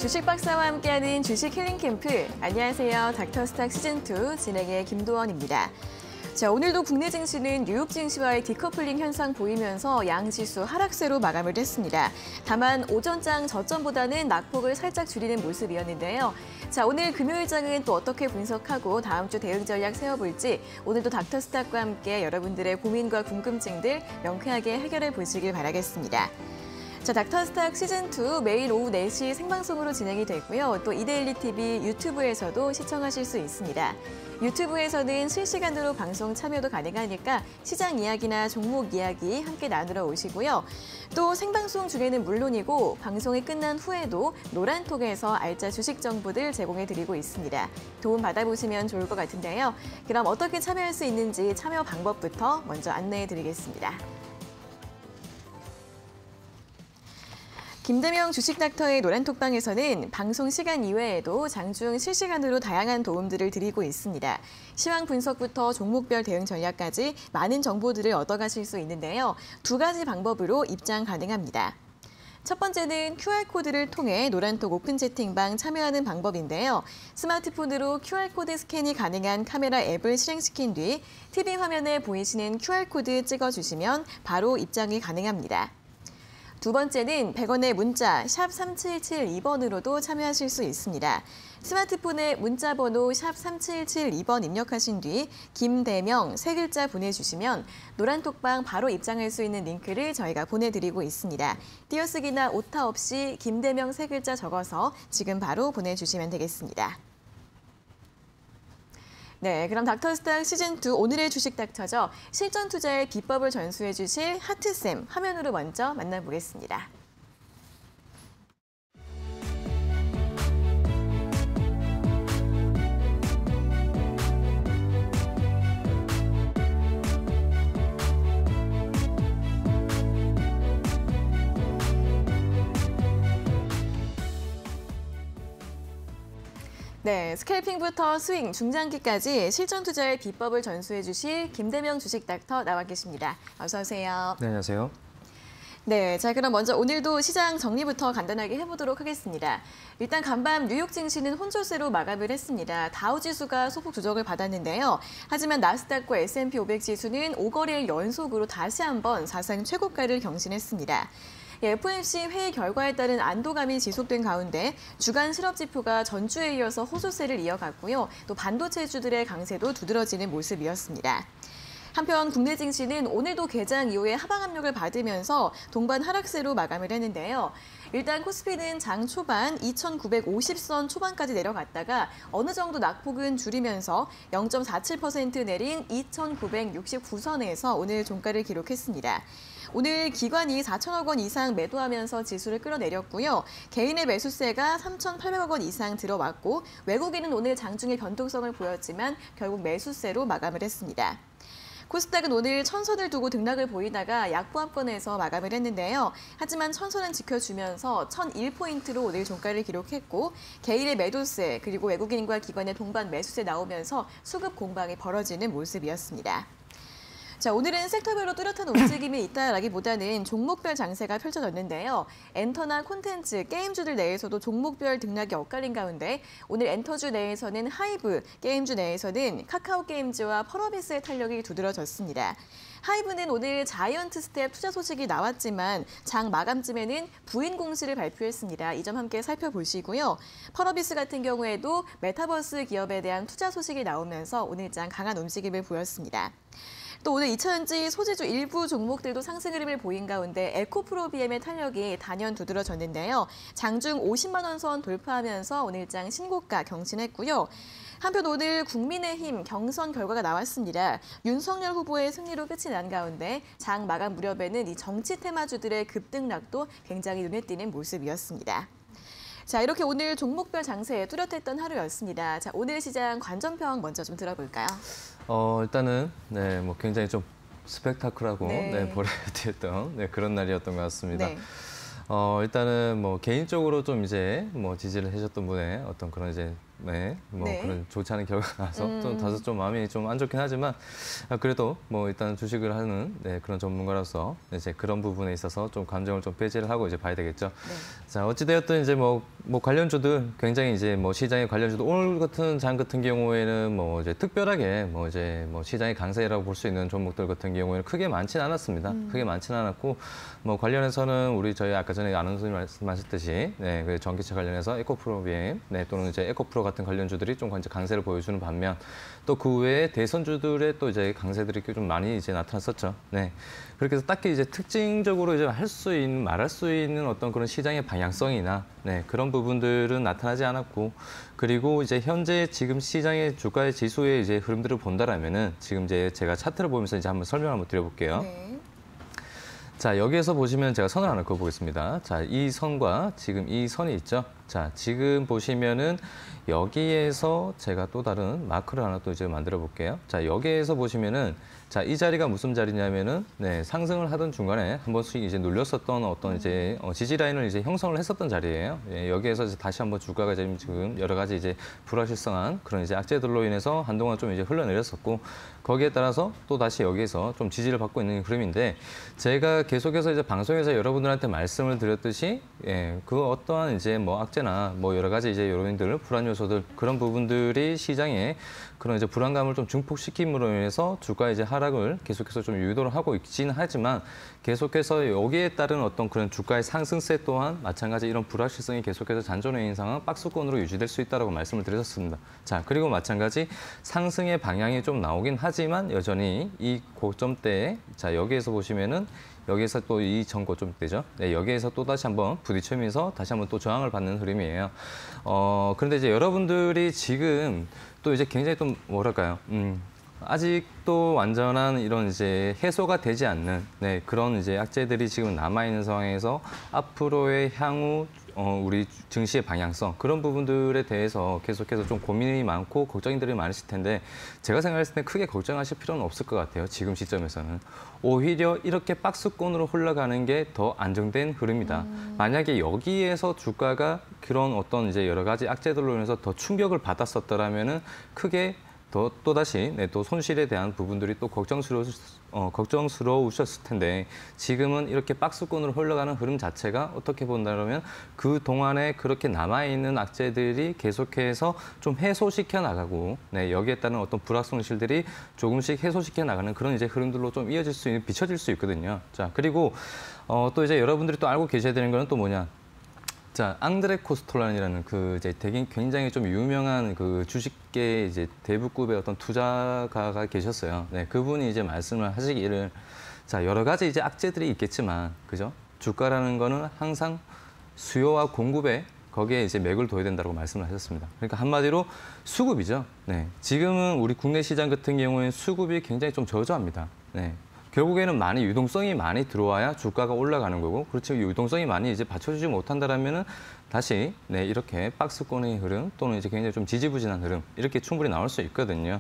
주식 박사와 함께하는 주식 힐링 캠프. 안녕하세요. 닥터스탁 시즌2 진행의 김도원입니다. 자, 오늘도 국내 증시는 뉴욕 증시와의 디커플링 현상 보이면서 양지수 하락세로 마감을 했습니다. 다만 오전장 저점보다는 낙폭을 살짝 줄이는 모습이었는데요. 자, 오늘 금요일장은 또 어떻게 분석하고 다음 주 대응 전략 세워볼지 오늘도 닥터스탁과 함께 여러분들의 고민과 궁금증들 명쾌하게 해결해 보시길 바라겠습니다. 자, 닥터스탁 시즌2 매일 오후 4시 생방송으로 진행이 되고요. 또 이데일리 TV 유튜브에서도 시청하실 수 있습니다. 유튜브에서는 실시간으로 방송 참여도 가능하니까 시장 이야기나 종목 이야기 함께 나누러 오시고요. 또 생방송 중에는 물론이고 방송이 끝난 후에도 노란톡에서 알짜 주식 정보들 제공해드리고 있습니다. 도움 받아보시면 좋을 것 같은데요. 그럼 어떻게 참여할 수 있는지 참여 방법부터 먼저 안내해드리겠습니다. 김대명 주식닥터의 노란톡방에서는 방송 시간 이외에도 장중 실시간으로 다양한 도움들을 드리고 있습니다. 시황 분석부터 종목별 대응 전략까지 많은 정보들을 얻어가실 수 있는데요. 두 가지 방법으로 입장 가능합니다. 첫 번째는 QR코드를 통해 노란톡 오픈 채팅방 참여하는 방법인데요. 스마트폰으로 QR코드 스캔이 가능한 카메라 앱을 실행시킨 뒤 TV 화면에 보이시는 QR코드 찍어주시면 바로 입장이 가능합니다. 두 번째는 100원의 문자 샵 3772번으로도 참여하실 수 있습니다. 스마트폰에 문자 번호 샵 3772번 입력하신 뒤 김대명 세 글자 보내주시면 노란톡방 바로 입장할 수 있는 링크를 저희가 보내드리고 있습니다. 띄어쓰기나 오타 없이 김대명 세 글자 적어서 지금 바로 보내주시면 되겠습니다. 네, 그럼 닥터스탁 시즌2 오늘의 주식 닥터죠. 실전 투자의 비법을 전수해 주실 하트쌤 화면으로 먼저 만나보겠습니다. 네, 스캘핑부터 스윙, 중장기까지 실전 투자의 비법을 전수해 주실 김대명 주식 닥터 나와 계십니다. 어서 오세요. 네, 안녕하세요. 네, 자 그럼 먼저 오늘도 시장 정리부터 간단하게 해보도록 하겠습니다. 일단 간밤 뉴욕 증시는 혼조세로 마감을 했습니다. 다우지수가 소폭 조정을 받았는데요. 하지만 나스닥과 S&P 500 지수는 5거래일 연속으로 다시 한번 사상 최고가를 경신했습니다. FOMC 회의 결과에 따른 안도감이 지속된 가운데 주간 실업지표가 전주에 이어서 호조세를 이어갔고요. 또 반도체주들의 강세도 두드러지는 모습이었습니다. 한편 국내 증시는 오늘도 개장 이후에 하방 압력을 받으면서 동반 하락세로 마감을 했는데요. 일단 코스피는 장 초반 2,950선 초반까지 내려갔다가 어느 정도 낙폭은 줄이면서 0.47% 내린 2,969선에서 오늘 종가를 기록했습니다. 오늘 기관이 4천억 원 이상 매도하면서 지수를 끌어내렸고요. 개인의 매수세가 3,800억 원 이상 들어왔고 외국인은 오늘 장중에 변동성을 보였지만 결국 매수세로 마감을 했습니다. 코스닥은 오늘 천선을 두고 등락을 보이다가 약보합권에서 마감을 했는데요. 하지만 천선은 지켜주면서 1,001포인트로 오늘 종가를 기록했고 개인의 매도세 그리고 외국인과 기관의 동반 매수세 나오면서 수급 공방이 벌어지는 모습이었습니다. 자, 오늘은 섹터별로 뚜렷한 움직임이 있다라기보다는 종목별 장세가 펼쳐졌는데요. 엔터나 콘텐츠, 게임주들 내에서도 종목별 등락이 엇갈린 가운데 오늘 엔터주 내에서는 하이브, 게임주 내에서는 카카오게임즈와 펄어비스의 탄력이 두드러졌습니다. 하이브는 오늘 자이언트 스텝 투자 소식이 나왔지만 장 마감쯤에는 부인 공시를 발표했습니다. 이 점 함께 살펴보시고요. 펄어비스 같은 경우에도 메타버스 기업에 대한 투자 소식이 나오면서 오늘 장 강한 움직임을 보였습니다. 또 오늘 2차전지 소재주 일부 종목들도 상승 흐름을 보인 가운데 에코프로비엠의 탄력이 단연 두드러졌는데요. 장중 50만 원 선 돌파하면서 오늘장 신고가 경신했고요. 한편 오늘 국민의힘 경선 결과가 나왔습니다. 윤석열 후보의 승리로 끝이 난 가운데 장 마감 무렵에는 이 정치 테마주들의 급등락도 굉장히 눈에 띄는 모습이었습니다. 자, 이렇게 오늘 종목별 장세에 뚜렷했던 하루였습니다. 자, 오늘 시장 관전평 먼저 좀 들어볼까요? 일단은 뭐 굉장히 좀 스펙타클하고 버라이어티했던 그런 날이었던 것 같습니다. 네. 일단은 뭐 개인적으로 좀 이제 뭐 지지를 해줬던 분의 어떤 그런 이제 뭐 네. 그런 좋지 않은 결과가 나서 좀 다소 좀 마음이 좀 안 좋긴 하지만 그래도 뭐 일단 주식을 하는 그런 전문가로서 이제 그런 부분에 있어서 좀 감정을 좀 배제를 하고 이제 봐야 되겠죠. 네. 자, 어찌되었든 이제 뭐 관련주들 굉장히 이제 뭐 시장의 관련주도 오늘 같은 장 같은 경우에는 뭐 이제 특별하게 뭐 이제 뭐 시장의 강세라고 볼 수 있는 종목들 같은 경우에는 크게 많지는 않았습니다. 크게 많지는 않았고 뭐 관련해서는 저희 아까 전에 아나운서님 말씀하셨듯이 그 전기차 관련해서 에코프로비엠 또는 이제 에코프로 같은 관련주들이 좀 이제 강세를 보여주는 반면 또 그 외에 대선주들의 또 이제 강세들이 좀 많이 이제 나타났었죠. 네. 그렇게 해서 딱히 이제 특징적으로 이제 말할 수 있는 어떤 그런 시장의 방향성이나 그런 부분들은 나타나지 않았고, 그리고 이제 현재 지금 시장의 주가의 지수의 이제 흐름들을 본다라면은 지금 이제 제가 차트를 보면서 이제 한번 설명 한번 드려볼게요. 네. 자, 여기에서 보시면 제가 선을 하나 그어보겠습니다. 자, 이 선과 지금 이 선이 있죠. 자, 지금 보시면은 여기에서 제가 또 다른 마크를 하나 또 이제 만들어 볼게요. 자, 여기에서 보시면은 자, 이 자리가 무슨 자리냐면은 상승을 하던 중간에 한 번씩 이제 눌렸었던 어떤 이제 지지 라인을 이제 형성을 했었던 자리예요. 여기에서 이제 다시 한번 주가가 지금 여러 가지 이제 불확실성한 그런 이제 악재들로 인해서 한동안 좀 이제 흘러내렸었고, 거기에 따라서 또 다시 여기에서 좀 지지를 받고 있는 흐름인데, 제가 계속해서 이제 방송에서 여러분들한테 말씀을 드렸듯이 그 어떠한 이제 뭐 악재나 뭐 여러 가지 이제 요인들, 불안 요소들, 그런 부분들이 시장에 그런 이제 불안감을 좀 증폭시킴으로 인해서 주가 이제 하락을 계속해서 좀 유도를 하고 있지는 하지만, 계속해서 여기에 따른 어떤 그런 주가의 상승세 또한 마찬가지 이런 불확실성이 계속해서 잔존해 있는 상황, 박스권으로 유지될 수 있다라고 말씀을 드렸습니다. 자, 그리고 마찬가지 상승의 방향이 좀 나오긴 하지만 여전히 이 고점대에 자, 여기에서 보시면은 여기에서 또 이 전 고점대죠. 여기에서 또 다시 한번 부딪히면서 다시 한번 또 저항을 받는 흐름이에요. 그런데 이제 여러분들이 지금 또 이제 굉장히 좀 뭐랄까요? 아직도 완전한 이런 이제 해소가 되지 않는 그런 이제 악재들이 지금 남아 있는 상황에서 앞으로의 향후 우리 증시의 방향성, 그런 부분들에 대해서 계속해서 좀 고민이 많고 걱정들이 많으실 텐데, 제가 생각했을 때 크게 걱정하실 필요는 없을 것 같아요. 지금 시점에서는. 오히려 이렇게 박스권으로 흘러가는 게 더 안정된 흐름이다. 만약에 여기에서 주가가 그런 어떤 이제 여러 가지 악재들로 인해서 더 충격을 받았었더라면은 크게 또다시 또 손실에 대한 부분들이 또 걱정스러우셨을 텐데, 지금은 이렇게 박스권으로 흘러가는 흐름 자체가 어떻게 본다면 그 동안에 그렇게 남아있는 악재들이 계속해서 좀 해소시켜 나가고 여기에 따른 어떤 불확실성들이 조금씩 해소시켜 나가는 그런 이제 흐름들로 좀 비춰질 수 있거든요. 자, 그리고 또 이제 여러분들이 또 알고 계셔야 되는 거는 또 뭐냐? 자, 앙드레 코스톨란이라는 그 이제 굉장히 좀 유명한 그 주식계 이제 대부급의 어떤 투자가가 계셨어요. 그분이 이제 말씀을 하시기를, 자, 여러 가지 이제 악재들이 있겠지만, 그죠? 주가라는 거는 항상 수요와 공급에 거기에 이제 맥을 둬야 된다고 말씀을 하셨습니다. 그러니까 한마디로 수급이죠. 지금은 우리 국내 시장 같은 경우에는 수급이 굉장히 좀 저조합니다. 결국에는 유동성이 많이 들어와야 주가가 올라가는 거고, 그렇지 유동성이 많이 이제 받쳐주지 못한다라면은 다시 이렇게 박스권의 흐름 또는 이제 굉장히 좀 지지부진한 흐름, 이렇게 충분히 나올 수 있거든요.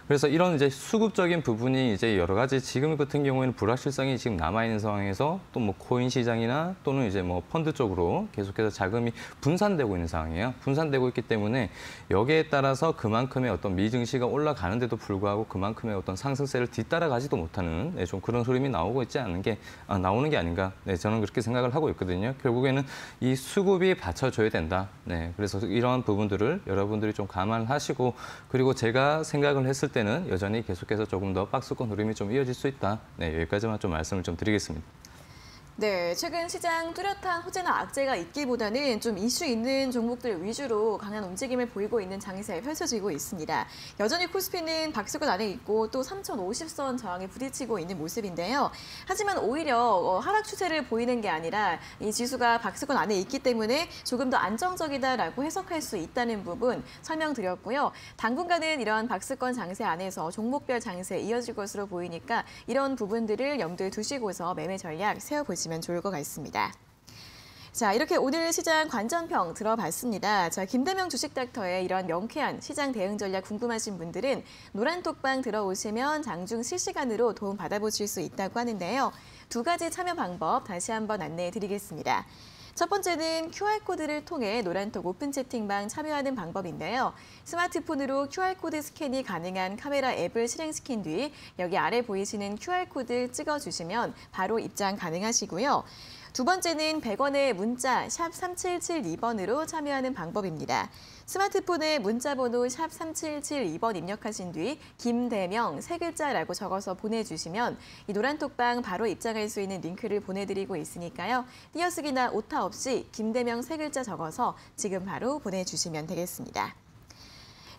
그래서 이런 이제 수급적인 부분이 이제 여러 가지 지금 같은 경우에는 불확실성이 지금 남아 있는 상황에서 또 뭐 코인 시장이나 또는 이제 뭐 펀드 쪽으로 계속해서 자금이 분산되고 있는 상황이에요. 분산되고 있기 때문에 여기에 따라서 그만큼의 어떤 미증시가 올라가는데도 불구하고 그만큼의 어떤 상승세를 뒤따라가지도 못하는 좀 그런 흐름이 나오고 있지 않는 게 나오는 게 아닌가. 저는 그렇게 생각을 하고 있거든요. 결국에는 이 수급이 받쳐줘야 된다. 그래서 이러한 부분들을 여러분들이 좀 감안하시고, 그리고 제가 생각을 했을 때는 여전히 계속해서 조금 더 박스권 흐름이 좀 이어질 수 있다. 여기까지만 좀 말씀을 좀 드리겠습니다. 네, 최근 시장 뚜렷한 호재나 악재가 있기보다는 좀 이슈 있는 종목들 위주로 강한 움직임을 보이고 있는 장세 펼쳐지고 있습니다. 여전히 코스피는 박스권 안에 있고 또 3050선 저항에 부딪히고 있는 모습인데요. 하지만 오히려 하락 추세를 보이는 게 아니라 이 지수가 박스권 안에 있기 때문에 조금 더 안정적이다라고 해석할 수 있다는 부분 설명드렸고요. 당분간은 이런 박스권 장세 안에서 종목별 장세 이어질 것으로 보이니까 이런 부분들을 염두에 두시고서 매매 전략 세워보시면 좋을 것 같습니다. 자, 이렇게 오늘 시장 관전평 들어봤습니다. 자, 김대명 주식닥터의 이런 명쾌한 시장 대응 전략 궁금하신 분들은 노란톡방 들어오시면 장중 실시간으로 도움 받아보실 수 있다고 하는데요. 두 가지 참여 방법 다시 한번 안내해 드리겠습니다. 첫 번째는 QR코드를 통해 노란톡 오픈 채팅방 참여하는 방법인데요. 스마트폰으로 QR코드 스캔이 가능한 카메라 앱을 실행시킨 뒤 여기 아래 보이시는 QR코드 찍어주시면 바로 입장 가능하시고요. 두 번째는 100원의 문자 샵 3772번으로 참여하는 방법입니다. 스마트폰에 문자번호 샵 3772번 입력하신 뒤 김대명 세 글자라고 적어서 보내주시면 이 노란톡방 바로 입장할 수 있는 링크를 보내드리고 있으니까요. 띄어쓰기나 오타 없이 김대명 세 글자 적어서 지금 바로 보내주시면 되겠습니다.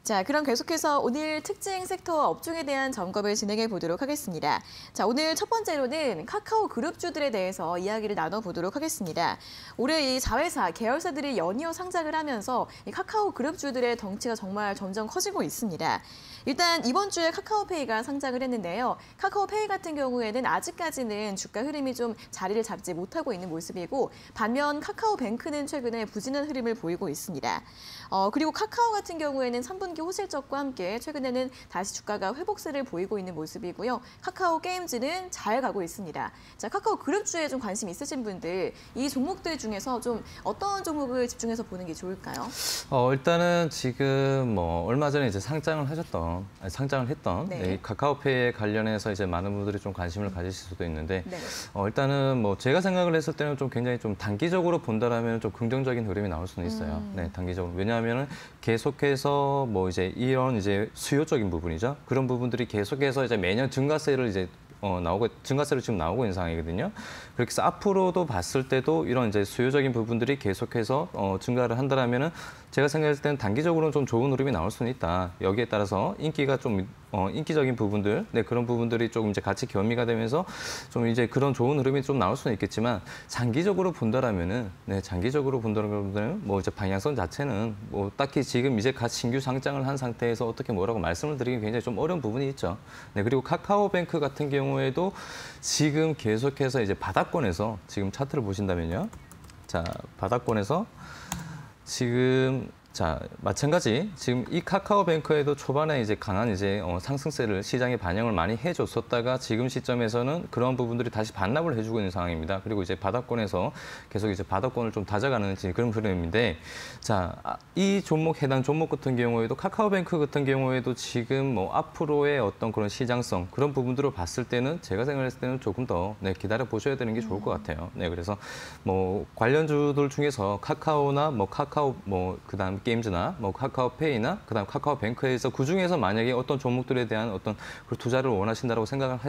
자, 그럼 계속해서 오늘 특징 섹터 업종에 대한 점검을 진행해 보도록 하겠습니다. 자, 오늘 첫 번째로는 카카오 그룹주들에 대해서 이야기를 나눠보도록 하겠습니다. 올해 이 자회사, 계열사들이 연이어 상장을 하면서 이 카카오 그룹주들의 덩치가 정말 점점 커지고 있습니다. 일단 이번 주에 카카오페이가 상장을 했는데요. 카카오페이 같은 경우에는 아직까지는 주가 흐름이 좀 자리를 잡지 못하고 있는 모습이고 반면 카카오뱅크는 최근에 부진한 흐름을 보이고 있습니다. 그리고 카카오 같은 경우에는 3분기 호실적과 함께 최근에는 다시 주가가 회복세를 보이고 있는 모습이고요. 카카오 게임즈는 잘 가고 있습니다. 자, 카카오 그룹주에 좀 관심 있으신 분들 이 종목들 중에서 좀 어떤 종목을 집중해서 보는 게 좋을까요? 일단은 지금 뭐 얼마 전에 이제 상장을 했던 네. 네, 카카오페이에 관련해서 이제 많은 분들이 좀 관심을 가지실 수도 있는데 네. 일단은 뭐 제가 생각을 했을 때는 좀 굉장히 좀 단기적으로 본다라면 좀 긍정적인 흐름이 나올 수는 있어요. 네, 단기적으로. 왜냐하면은 계속해서 뭐 이제 이런 이제 수요적인 부분이죠. 그런 부분들이 계속해서 이제 매년 증가세를 이제 증가세로 지금 나오고 있는 상황이거든요. 그렇게 해서 앞으로도 봤을 때도 이런 이제 수요적인 부분들이 계속해서 증가를 한다라면은 제가 생각했을 때는 단기적으로는 좀 좋은 흐름이 나올 수는 있다. 여기에 따라서 인기가 좀 인기적인 부분들, 네, 그런 부분들이 조금 이제 같이 겸미가 되면서 좀 이제 그런 좋은 흐름이 좀 나올 수는 있겠지만 장기적으로 본다라면은 장기적으로 본다라면은 뭐 이제 방향성 자체는 뭐 딱히 지금 이제 갓 신규 상장을 한 상태에서 어떻게 뭐라고 말씀을 드리기 굉장히 좀 어려운 부분이 있죠. 네, 그리고 카카오뱅크 같은 경우에도 지금 계속해서 이제 바닥권에서 지금 차트를 보신다면요. 자, 바닥권에서 지금 마찬가지 지금 이 카카오뱅크에도 초반에 이제 강한 이제 상승세를 시장에 반영을 많이 해줬었다가 지금 시점에서는 그런 부분들이 다시 반납을 해주고 있는 상황입니다. 그리고 이제 바닥권에서 계속 이제 바닥권을 좀 다져가는 그런 흐름인데, 자, 이 종목 해당 종목 같은 경우에도 카카오뱅크 같은 경우에도 지금 뭐 앞으로의 어떤 그런 시장성 그런 부분들을 봤을 때는 제가 생각했을 때는 조금 더 기다려 보셔야 되는 게 좋을 것 같아요. 네, 그래서 뭐 관련주들 중에서 카카오나 뭐 카카오 뭐 그다음 게임즈나 뭐 카카오페이나 그다음 카카오뱅크에서 그중에서 만약에 어떤 종목들에 대한 어떤 그 투자를 원하신다고 생각을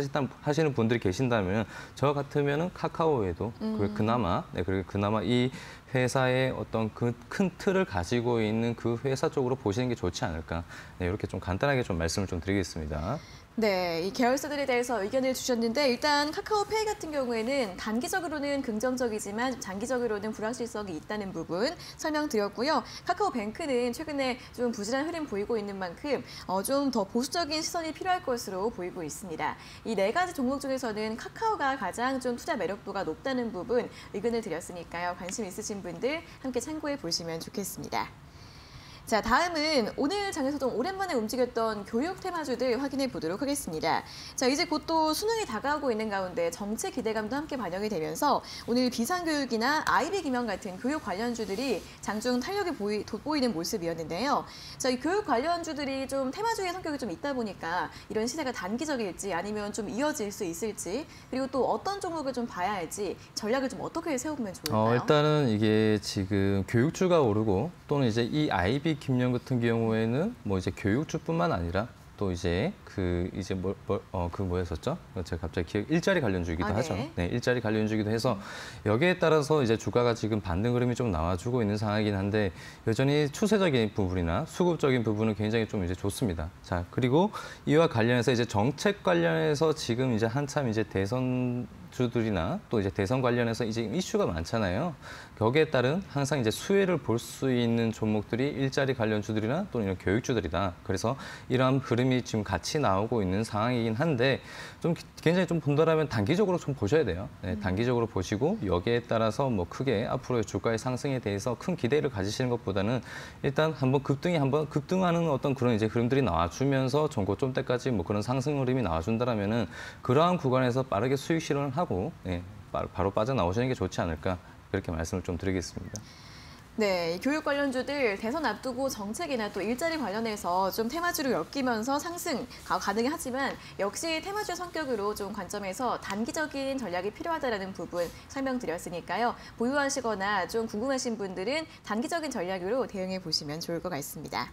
하시는 분들이 계신다면 저 같으면은 카카오에도 그나마 그리고 그나마 이 회사의 어떤 그 큰 틀을 가지고 있는 그 회사 쪽으로 보시는 게 좋지 않을까. 네, 이렇게 좀 간단하게 좀 말씀을 좀 드리겠습니다. 네, 이 계열사들에 대해서 의견을 주셨는데 일단 카카오페이 같은 경우에는 단기적으로는 긍정적이지만 장기적으로는 불확실성이 있다는 부분 설명드렸고요. 카카오뱅크는 최근에 좀 부진한 흐름 보이고 있는 만큼 좀 더 보수적인 시선이 필요할 것으로 보이고 있습니다. 이 네 가지 종목 중에서는 카카오가 가장 좀 투자 매력도가 높다는 부분 의견을 드렸으니까요. 관심 있으신 분들 함께 참고해 보시면 좋겠습니다. 자, 다음은 오늘 장에서 좀 오랜만에 움직였던 교육 테마주들 확인해 보도록 하겠습니다. 자, 이제 곧 또 수능이 다가오고 있는 가운데 정책 기대감도 함께 반영이 되면서 오늘 비상교육이나 아이비 기명 같은 교육 관련주들이 장중 탄력이 돋보이는 모습이었는데요. 자, 이 교육 관련주들이 좀 테마주의 성격이 좀 있다 보니까 이런 시세가 단기적일지 아니면 좀 이어질 수 있을지 그리고 또 어떤 종목을 좀 봐야 할지 전략을 좀 어떻게 세우면 좋을까요? 일단은 이게 지금 교육주가 오르고 또는 이제 이 아이비 김영 같은 경우에는 뭐 이제 교육주뿐만 아니라 또 이제 뭐였었죠? 제가 갑자기 일자리 관련주이기도 하죠. 네. 네, 일자리 관련주이기도 해서 여기에 따라서 이제 주가가 지금 반등 흐름이 좀 나와주고 있는 상황이긴 한데 여전히 추세적인 부분이나 수급적인 부분은 굉장히 좀 이제 좋습니다. 자, 그리고 이와 관련해서 이제 정책 관련해서 지금 이제 한참 이제 대선주들이나 또 이제 대선 관련해서 이제 이슈가 많잖아요. 거기에 따른 항상 이제 수혜를 볼 수 있는 종목들이 일자리 관련주들이나 또는 이런 교육주들이다. 그래서 이러한 흐름이 지금 같이 나오고 있는 상황이긴 한데 좀 굉장히 좀 본다라면 단기적으로 좀 보셔야 돼요. 네, 단기적으로 보시고 여기에 따라서 뭐 크게 앞으로의 주가의 상승에 대해서 큰 기대를 가지시는 것보다는 일단 한번 급등하는 어떤 그런 이제 흐름들이 나와주면서 전고점 때까지 뭐 그런 상승 흐름이 나와준다라면은 그러한 구간에서 빠르게 수익 실현을 하고 바로 빠져나오시는 게 좋지 않을까. 그렇게 말씀을 좀 드리겠습니다. 네, 교육 관련주들 대선 앞두고 정책이나 또 일자리 관련해서 좀 테마주로 엮이면서 상승 가능하긴 하지만 역시 테마주 성격으로 좀 관점에서 단기적인 전략이 필요하다는 부분 설명드렸으니까요. 보유하시거나 좀 궁금하신 분들은 단기적인 전략으로 대응해 보시면 좋을 것 같습니다.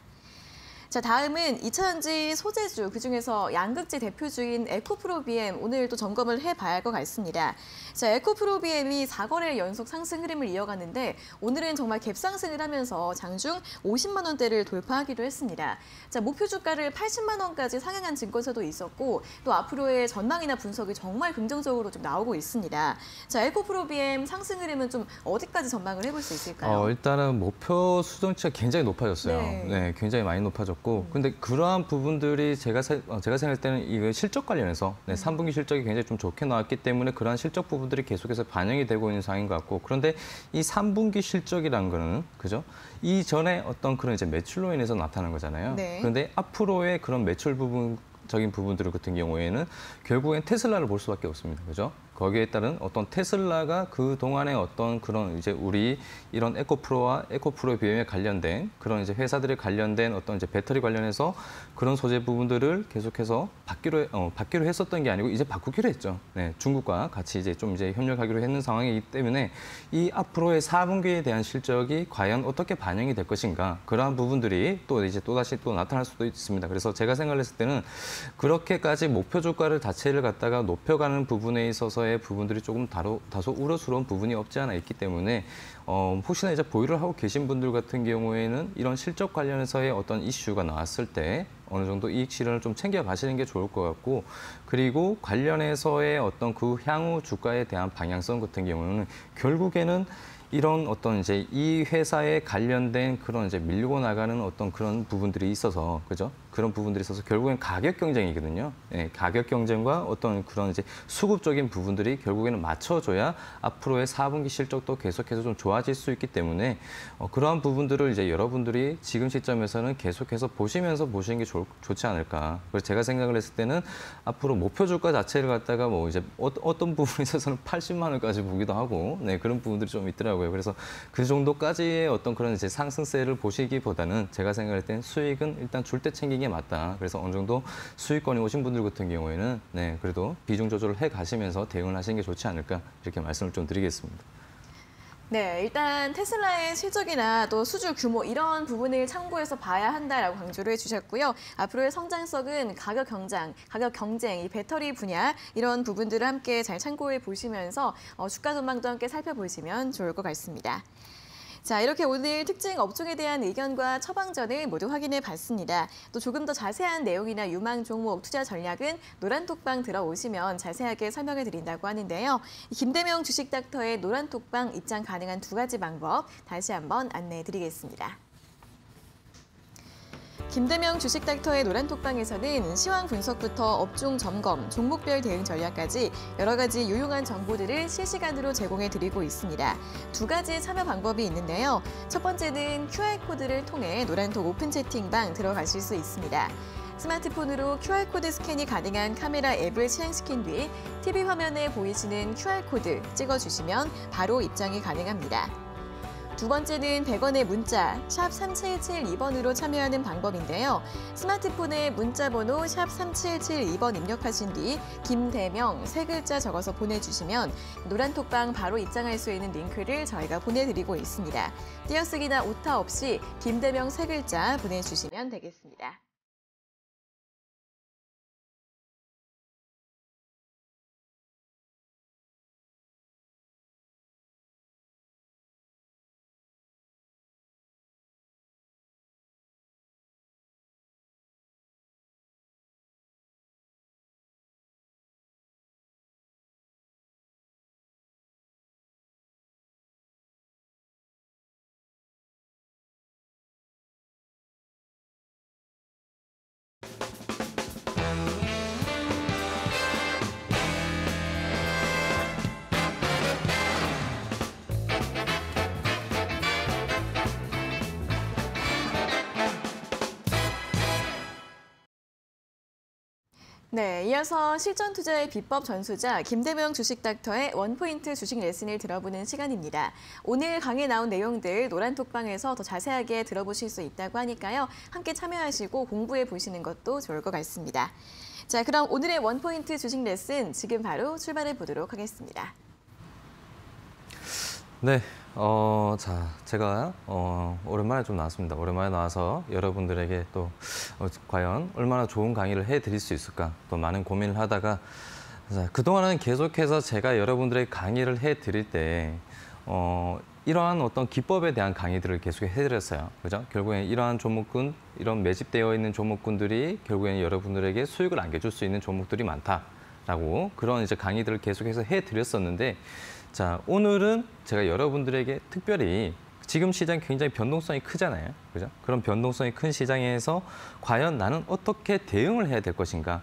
자, 다음은 2차전지 소재주, 그중에서 양극재 대표주인 에코프로비엠 오늘 또 점검을 해봐야 할 것 같습니다. 자, 에코프로비엠이 4거래 연속 상승 흐름을 이어갔는데 오늘은 정말 갭상승을 하면서 장중 50만 원대를 돌파하기도 했습니다. 자, 목표 주가를 80만 원까지 상향한 증권사도 있었고 또 앞으로의 전망이나 분석이 정말 긍정적으로 좀 나오고 있습니다. 자, 에코프로비엠 상승 흐름은 좀 어디까지 전망을 해볼 수 있을까요? 일단은 목표 수준치가 굉장히 높아졌어요. 네, 굉장히 많이 높아졌고 근데 그러한 부분들이 제가 생각할 때는 이거 실적 관련해서 3분기 실적이 굉장히 좀 좋게 나왔기 때문에 그러한 실적 부분들이 계속해서 반영이 되고 있는 상황인 것 같고 그런데 이 3분기 실적이라는 거는 그죠? 이전에 어떤 그런 이제 매출로 인해서 나타난 거잖아요. 네. 그런데 앞으로의 그런 매출 부분적인 부분들 같은 경우에는 결국엔 테슬라를 볼 수밖에 없습니다. 그죠? 거기에 따른 어떤 테슬라가 그 동안에 어떤 그런 이제 우리 이런 에코프로와 에코프로비엠에 관련된 그런 이제 회사들에 관련된 어떤 이제 배터리 관련해서 그런 소재 부분들을 계속해서 받기로 했었던 게 아니고 이제 바꾸기로 했죠. 네, 중국과 같이 이제 좀 이제 협력하기로 했는 상황이기 때문에 이 앞으로의 4분기에 대한 실적이 과연 어떻게 반영이 될 것인가 그러한 부분들이 또 이제 또다시 또 나타날 수도 있습니다. 그래서 제가 생각했을 때는 그렇게까지 목표 주가를 자체를 갖다가 높여가는 부분에 있어서 부분들이 조금 다소 우려스러운 부분이 없지 않아 있기 때문에 혹시나 이제 보유를 하고 계신 분들 같은 경우에는 이런 실적 관련해서의 어떤 이슈가 나왔을 때 어느 정도 이익 실현을 좀 챙겨 가시는 게 좋을 것 같고 그리고 관련해서의 어떤 그 향후 주가에 대한 방향성 같은 경우는 결국에는 이런 어떤 이제 이 회사에 관련된 그런 이제 밀고 나가는 어떤 그런 부분들이 있어서 그죠? 그런 부분들이 있어서 결국엔 가격 경쟁이거든요. 네, 가격 경쟁과 어떤 그런 이제 수급적인 부분들이 결국에는 맞춰줘야 앞으로의 4분기 실적도 계속해서 좀 좋아질 수 있기 때문에 그러한 부분들을 이제 여러분들이 지금 시점에서는 계속해서 보시면서 보시는 게 좋지 않을까. 그래서 제가 생각을 했을 때는 앞으로 목표 주가 자체를 갖다가 뭐 이제 어떤 부분에 있어서는 80만 원까지 보기도 하고 네, 그런 부분들이 좀 있더라고요. 그래서 그 정도까지의 어떤 그런 이제 상승세를 보시기보다는 제가 생각할 땐 수익은 일단 줄 때 챙기는 게 맞다. 그래서 어느 정도 수익권이 오신 분들 같은 경우에는 네, 그래도 비중 조절을 해 가시면서 대응을 하시는 게 좋지 않을까 이렇게 말씀을 좀 드리겠습니다. 네, 일단 테슬라의 실적이나 또 수주 규모 이런 부분을 참고해서 봐야 한다라고 강조를 해주셨고요. 앞으로의 성장성은 가격 경쟁, 이 배터리 분야 이런 부분들을 함께 잘 참고해 보시면서 주가 전망도 함께 살펴보시면 좋을 것 같습니다. 자, 이렇게 오늘 특징 업종에 대한 의견과 처방전을 모두 확인해 봤습니다. 또 조금 더 자세한 내용이나 유망 종목 투자 전략은 노란톡방 들어오시면 자세하게 설명해 드린다고 하는데요. 김대명 주식닥터의 노란톡방 입장 가능한 2가지 방법 다시 한번 안내해 드리겠습니다. 김대명 주식닥터의 노란톡방에서는 시황 분석부터 업종 점검, 종목별 대응 전략까지 여러 가지 유용한 정보들을 실시간으로 제공해 드리고 있습니다. 2가지 참여 방법이 있는데요. 첫 번째는 QR코드를 통해 노란톡 오픈 채팅방 들어가실 수 있습니다. 스마트폰으로 QR코드 스캔이 가능한 카메라 앱을 실행시킨 뒤 TV 화면에 보이시는 QR코드 찍어주시면 바로 입장이 가능합니다. 두 번째는 100원의 문자 샵 3772번으로 참여하는 방법인데요. 스마트폰에 문자 번호 샵 3772번 입력하신 뒤 김대명 3글자 적어서 보내주시면 노란톡방 바로 입장할 수 있는 링크를 저희가 보내드리고 있습니다. 띄어쓰기나 오타 없이 김대명 3글자 보내주시면 되겠습니다. 네, 이어서 실전 투자의 비법 전수자 김대명 주식 닥터의 원포인트 주식 레슨을 들어보는 시간입니다. 오늘 강의에 나온 내용들 노란톡방에서 더 자세하게 들어보실 수 있다고 하니까요. 함께 참여하시고 공부해 보시는 것도 좋을 것 같습니다. 자, 그럼 오늘의 원포인트 주식 레슨 지금 바로 출발해 보도록 하겠습니다. 네, 자, 제가 오랜만에 좀 나왔습니다. 오랜만에 나와서 여러분들에게 또 과연 얼마나 좋은 강의를 해드릴 수 있을까 또 많은 고민을 하다가 자, 그동안은 계속해서 제가 여러분들에게 강의를 해드릴 때 이러한 어떤 기법에 대한 강의들을 계속 해드렸어요. 그죠? 결국엔 이러한 종목군, 이런 매집되어 있는 종목군들이 결국엔 여러분들에게 수익을 안겨줄 수 있는 종목들이 많다라고 그런 이제 강의들을 계속해서 해드렸었는데 자, 오늘은 제가 여러분들에게 특별히 지금 시장 굉장히 변동성이 크잖아요. 그죠? 그런 변동성이 큰 시장에서 과연 나는 어떻게 대응을 해야 될 것인가?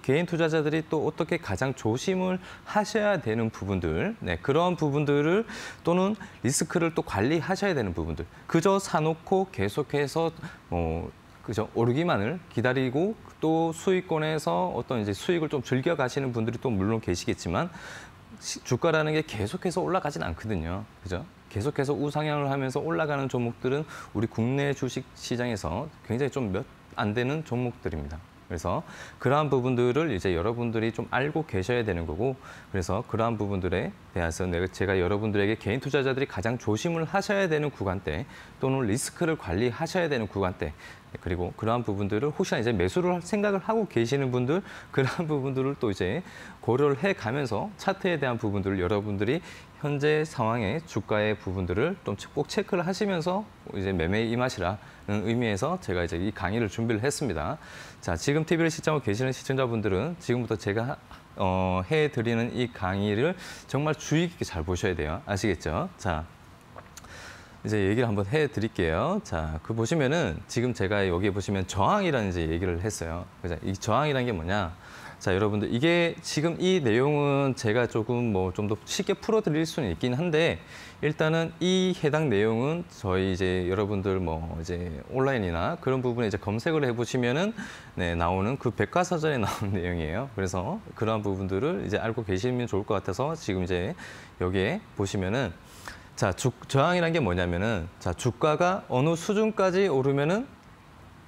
개인 투자자들이 또 어떻게 가장 조심을 하셔야 되는 부분들, 네, 그런 부분들을 또는 리스크를 또 관리하셔야 되는 부분들. 그저 사놓고 계속해서 그죠? 오르기만을 기다리고 또 수익권에서 어떤 이제 수익을 좀 즐겨 가시는 분들이 또 물론 계시겠지만 주가라는 게 계속해서 올라가진 않거든요. 그죠? 계속해서 우상향을 하면서 올라가는 종목들은 우리 국내 주식 시장에서 굉장히 좀 몇 안 되는 종목들입니다. 그래서 그러한 부분들을 이제 여러분들이 좀 알고 계셔야 되는 거고, 그래서 그러한 부분들에 대해서 제가 여러분들에게 개인 투자자들이 가장 조심을 하셔야 되는 구간대 또는 리스크를 관리하셔야 되는 구간대, 그리고 그러한 부분들을 혹시나 이제 매수를 생각을 하고 계시는 분들, 그러한 부분들을 또 이제 고려를 해 가면서 차트에 대한 부분들을 여러분들이 현재 상황의 주가의 부분들을 좀 꼭 체크를 하시면서 이제 매매에 임하시라는 의미에서 제가 이제 이 강의를 준비를 했습니다. 자, 지금 TV를 시청하고 계시는 시청자분들은 지금부터 제가 해드리는 이 강의를 정말 주의 깊게 잘 보셔야 돼요. 아시겠죠? 자, 이제 얘기를 한번 해드릴게요. 자, 그 보시면은 지금 제가 여기 보시면 저항이라는 이제 얘기를 했어요. 그죠? 이 저항이라는 게 뭐냐? 자, 여러분들 이게 지금 이 내용은 제가 조금 좀 더 쉽게 풀어드릴 수는 있긴 한데 일단은 이 해당 내용은 저희 이제 여러분들 이제 온라인이나 그런 부분에 이제 검색을 해보시면은 네, 나오는 그 백과사전에 나오는 내용이에요. 그래서 그러한 부분들을 이제 알고 계시면 좋을 것 같아서 지금 이제 여기에 보시면은 자, 저항이라는 게 뭐냐면은 자, 주가가 어느 수준까지 오르면은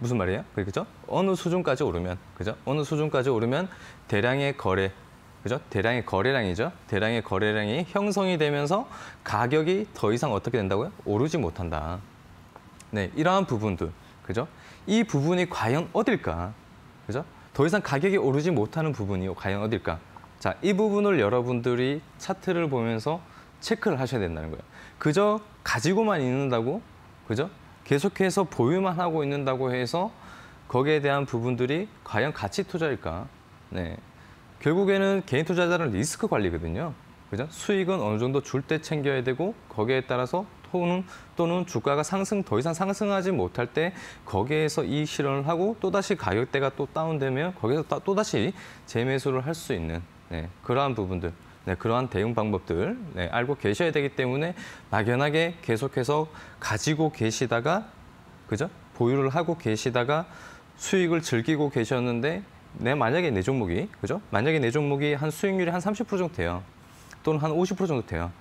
무슨 말이에요? 그죠? 어느 수준까지 오르면, 그죠? 어느 수준까지 오르면 대량의 거래, 그죠? 대량의 거래량이죠. 대량의 거래량이 형성이 되면서 가격이 더 이상 어떻게 된다고요? 오르지 못한다. 네, 이러한 부분들, 그죠? 이 부분이 과연 어딜까? 그죠? 더 이상 가격이 오르지 못하는 부분이 과연 어딜까? 자, 이 부분을 여러분들이 차트를 보면서 체크를 하셔야 된다는 거예요. 그저 가지고만 있는다고, 그죠? 계속해서 보유만 하고 있는다고 해서 거기에 대한 부분들이 과연 가치 투자일까? 네. 결국에는 개인 투자자는 리스크 관리거든요. 그죠? 수익은 어느 정도 줄 때 챙겨야 되고 거기에 따라서 또는 주가가 더 이상 상승하지 못할 때 거기에서 이익 실현을 하고 또다시 가격대가 또 다운되면 거기서 또다시 재매수를 할 수 있는 네, 그러한 부분들. 네, 그러한 대응 방법들 네, 알고 계셔야 되기 때문에 막연하게 계속해서 가지고 계시다가 그죠? 보유를 하고 계시다가 수익을 즐기고 계셨는데 만약에 내 종목이 그죠? 만약에 내 종목이 한 수익률이 한 30% 정도 돼요. 또는 한 50% 정도 돼요.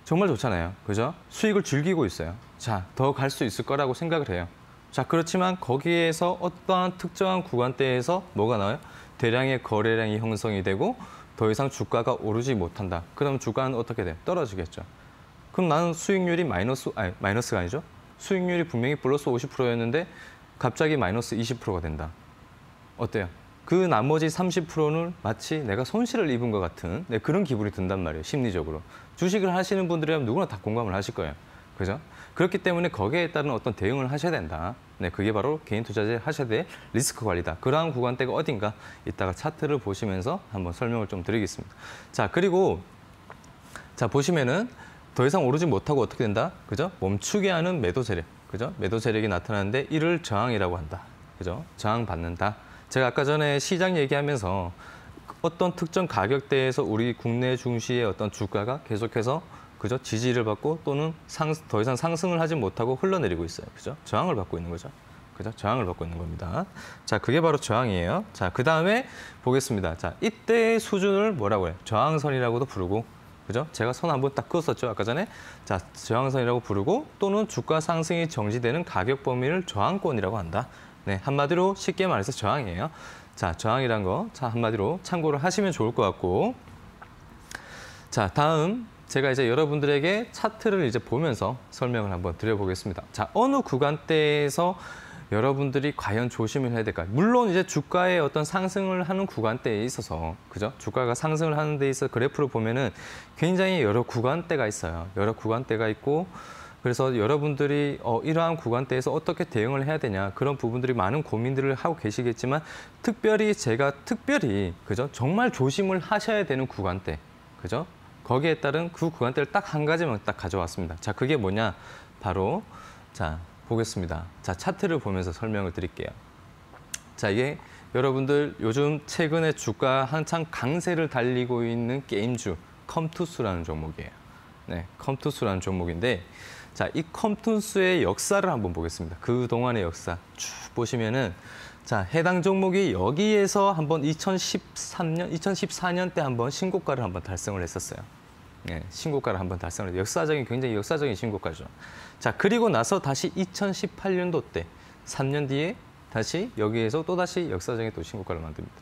정말 좋잖아요. 그죠? 수익을 즐기고 있어요. 자, 더 갈 수 있을 거라고 생각을 해요. 자, 그렇지만 거기에서 어떠한 특정한 구간대에서 뭐가 나와요? 대량의 거래량이 형성이 되고 더 이상 주가가 오르지 못한다. 그럼 주가는 어떻게 돼요? 떨어지겠죠. 그럼 나는 수익률이 마이너스가 아니죠. 수익률이 분명히 플러스 50%였는데 갑자기 마이너스 20%가 된다. 어때요? 그 나머지 30%는 마치 내가 손실을 입은 것 같은 네, 그런 기분이 든단 말이에요. 심리적으로. 주식을 하시는 분들이라면 누구나 다 공감을 하실 거예요. 그죠? 그렇기 때문에 거기에 따른 어떤 대응을 하셔야 된다. 네, 그게 바로 개인 투자자에 하셔야 될 리스크 관리다. 그러한 구간대가 어딘가 이따가 차트를 보시면서 한번 설명을 좀 드리겠습니다. 자, 그리고 자 보시면은 더 이상 오르지 못하고 어떻게 된다? 그죠? 멈추게 하는 매도 세력. 그죠? 매도 세력이 나타나는데 이를 저항이라고 한다. 그죠? 저항받는다. 제가 아까 전에 시장 얘기하면서 어떤 특정 가격대에서 우리 국내 증시의 어떤 주가가 계속해서 그죠? 지지를 받고 또는 더 이상 상승을 하지 못하고 흘러내리고 있어요. 그죠? 저항을 받고 있는 거죠. 그죠? 저항을 받고 있는 겁니다. 자, 그게 바로 저항이에요. 자, 그 다음에 보겠습니다. 자, 이때의 수준을 뭐라고 해요? 저항선이라고도 부르고, 그죠? 제가 선 한번 딱 그었었죠, 아까 전에. 자, 저항선이라고 부르고, 또는 주가 상승이 정지되는 가격 범위를 저항권이라고 한다. 네, 한마디로 쉽게 말해서 저항이에요. 자, 저항이란 거, 자, 한마디로 참고를 하시면 좋을 것 같고. 자, 다음. 제가 이제 여러분들에게 차트를 이제 보면서 설명을 한번 드려보겠습니다. 자, 어느 구간대에서 여러분들이 과연 조심을 해야 될까요? 물론 이제 주가의 어떤 상승을 하는 구간대에 있어서, 그죠? 주가가 상승을 하는 데 있어 그래프를 보면은 굉장히 여러 구간대가 있어요. 여러 구간대가 있고, 그래서 여러분들이 이러한 구간대에서 어떻게 대응을 해야 되냐, 그런 부분들이 많은 고민들을 하고 계시겠지만, 제가 특별히, 그죠? 정말 조심을 하셔야 되는 구간대, 그죠? 거기에 따른 그 구간대를 딱 한 가지만 딱 가져왔습니다. 자, 그게 뭐냐? 바로, 자, 보겠습니다. 자, 차트를 보면서 설명을 드릴게요. 자, 이게 여러분들 요즘 최근에 주가 한창 강세를 달리고 있는 게임주, 컴투스라는 종목이에요. 네, 컴투스라는 종목인데, 자, 이 컴투스의 역사를 한번 보겠습니다. 그동안의 역사 쭉 보시면은, 자, 해당 종목이 여기에서 한번 2014년 때 한번 신고가를 한번 달성을 했었어요. 네, 신고가를 한번 달성을 했어요. 굉장히 역사적인 신고가죠. 자, 그리고 나서 다시 2018년도 때, 3년 뒤에 다시 여기에서 또다시 역사적인 또 신고가를 만듭니다.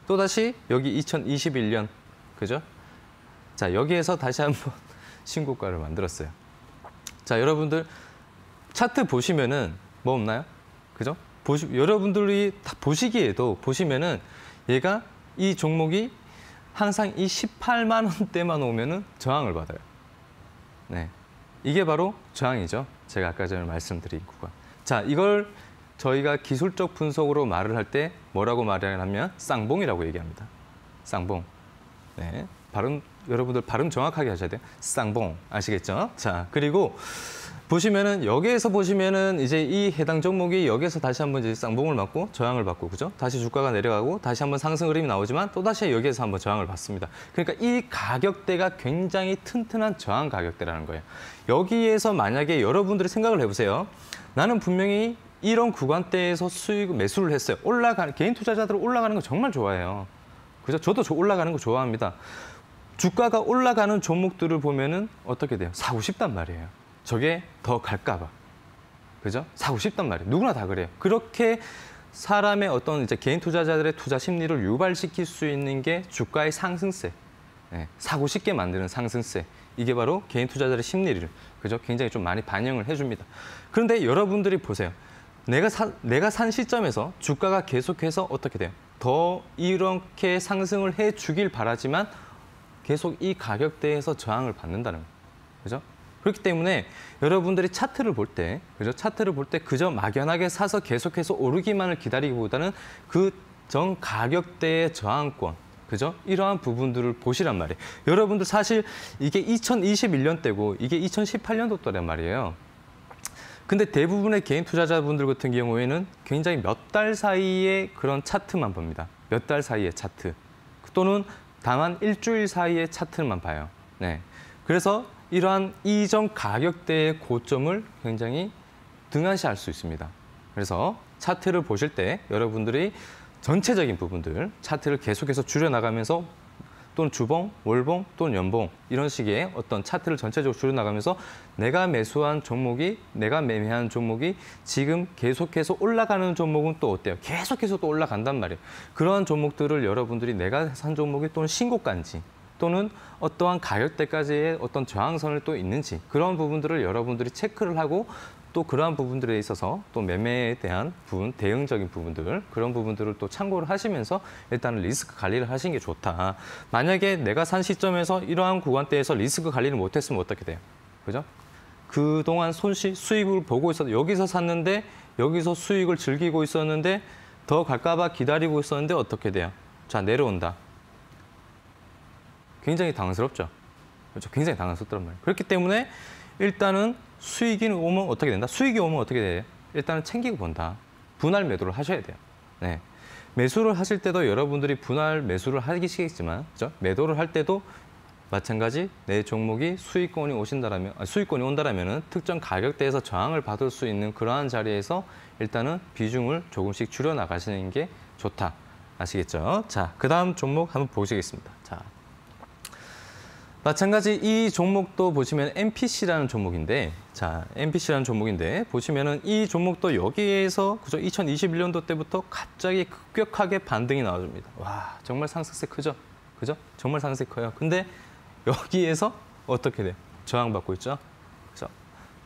또다시 여기 2021년, 그죠? 자, 여기에서 다시 한번 신고가를 만들었어요. 자, 여러분들 차트 보시면은 뭐 없나요? 그죠? 여러분들이 다 보시면은 얘가 이 종목이 항상 이 18만 원대만 오면은 저항을 받아요. 네, 이게 바로 저항이죠. 제가 아까 전에 말씀드린 구간. 자, 이걸 저희가 기술적 분석으로 말을 할 때 뭐라고 말하냐면 쌍봉이라고 얘기합니다. 쌍봉. 네, 여러분들 발음 정확하게 하셔야 돼요. 쌍봉, 아시겠죠? 자, 그리고 보시면은 여기에서 보시면은 이제 이 해당 종목이 여기에서 다시 한번 이제 쌍봉을 맞고 저항을 받고, 그죠? 다시 주가가 내려가고 다시 한번 상승 흐름이 나오지만 또 다시 여기에서 한번 저항을 받습니다. 그러니까 이 가격대가 굉장히 튼튼한 저항 가격대라는 거예요. 여기에서 만약에 여러분들이 생각을 해보세요. 나는 분명히 이런 구간대에서 매수를 했어요. 개인 투자자들은 올라가는 거 정말 좋아해요. 그죠? 저도 올라가는 거 좋아합니다. 주가가 올라가는 종목들을 보면은 어떻게 돼요? 사고 싶단 말이에요. 저게 더 갈까 봐. 그죠? 사고 싶단 말이에요. 누구나 다 그래요. 그렇게 사람의 어떤 이제 개인 투자자들의 투자 심리를 유발시킬 수 있는 게 주가의 상승세. 네, 사고 싶게 만드는 상승세. 이게 바로 개인 투자자들의 심리를, 그죠? 굉장히 좀 많이 반영을 해줍니다. 그런데 여러분들이 보세요. 내가 산 시점에서 주가가 계속해서 어떻게 돼요? 더 이렇게 상승을 해주길 바라지만 계속 이 가격대에서 저항을 받는다는 거예요. 그죠? 그렇기 때문에 여러분들이 차트를 볼 때, 그죠? 차트를 볼 때 그저 막연하게 사서 계속해서 오르기만을 기다리기보다는 그 전 가격대의 저항권, 그죠? 이러한 부분들을 보시란 말이에요. 여러분들 사실 이게 2021년 때고 이게 2018년도 때란 말이에요. 근데 대부분의 개인 투자자분들 같은 경우에는 굉장히 몇 달 사이에 그런 차트만 봅니다. 몇 달 사이의 차트. 또는 다만 일주일 사이의 차트만 봐요. 네. 그래서 이러한 이전 가격대의 고점을 굉장히 등한시할 수 있습니다. 그래서 차트를 보실 때 여러분들이 전체적인 부분들, 차트를 계속해서 줄여나가면서 또는 주봉, 월봉, 또는 연봉 이런 식의 어떤 차트를 전체적으로 줄여나가면서 내가 매매한 종목이 지금 계속해서 올라가는 종목은 또 어때요? 계속해서 또 올라간단 말이에요. 그러한 종목들을 여러분들이 내가 산 종목이 또는 신고가인지 또는 어떠한 가격대까지의 어떤 저항선을 또 있는지 그런 부분들을 여러분들이 체크를 하고 또 그러한 부분들에 있어서 또 매매에 대한 부분, 대응적인 부분들 그런 부분들을 또 참고를 하시면서 일단은 리스크 관리를 하시는 게 좋다. 만약에 내가 산 시점에서 이러한 구간대에서 리스크 관리를 못했으면 어떻게 돼요? 그죠? 그동안 수익을 보고 있었는데 여기서 샀는데 여기서 수익을 즐기고 있었는데 더 갈까 봐 기다리고 있었는데 어떻게 돼요? 자, 내려온다. 굉장히 당황스럽죠? 그렇죠? 굉장히 당황스럽단 말이에요. 그렇기 때문에 일단은 수익이 오면 어떻게 된다? 수익이 오면 어떻게 돼요? 일단은 챙기고 본다. 분할 매도를 하셔야 돼요. 네. 매수를 하실 때도 여러분들이 분할 매수를 하시겠지만, 그죠? 매도를 할 때도 마찬가지 내 종목이 수익권이 온다라면은 특정 가격대에서 저항을 받을 수 있는 그러한 자리에서 일단은 비중을 조금씩 줄여 나가시는 게 좋다. 아시겠죠? 자, 그다음 종목 한번 보시겠습니다. 자, 마찬가지 이 종목도 보시면 MPC라는 종목인데, 자, MPC라는 종목인데 보시면은 이 종목도 여기에서 그죠? 2021년도 때부터 갑자기 급격하게 반등이 나와줍니다. 와, 정말 상승세 크죠? 그죠? 정말 상승세 커요. 근데 여기에서 어떻게 돼요? 저항받고 있죠? 그죠?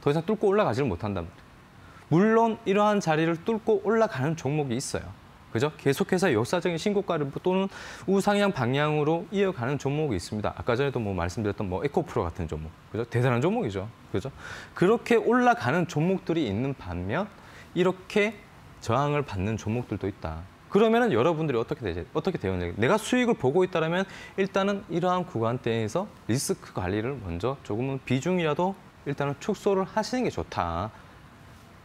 더 이상 뚫고 올라가지를 못한단 말이에요. 물론 이러한 자리를 뚫고 올라가는 종목이 있어요. 그죠? 계속해서 역사적인 신고가를 또는 우상향 방향으로 이어가는 종목이 있습니다. 아까 전에도 뭐 말씀드렸던 뭐 에코프로 같은 종목. 그죠? 대단한 종목이죠. 그죠? 그렇게 올라가는 종목들이 있는 반면 이렇게 저항을 받는 종목들도 있다. 그러면은 여러분들이 어떻게 대응해요? 내가 수익을 보고 있다면 일단은 이러한 구간대에서 리스크 관리를 먼저 조금은 비중이라도 일단은 축소를 하시는 게 좋다.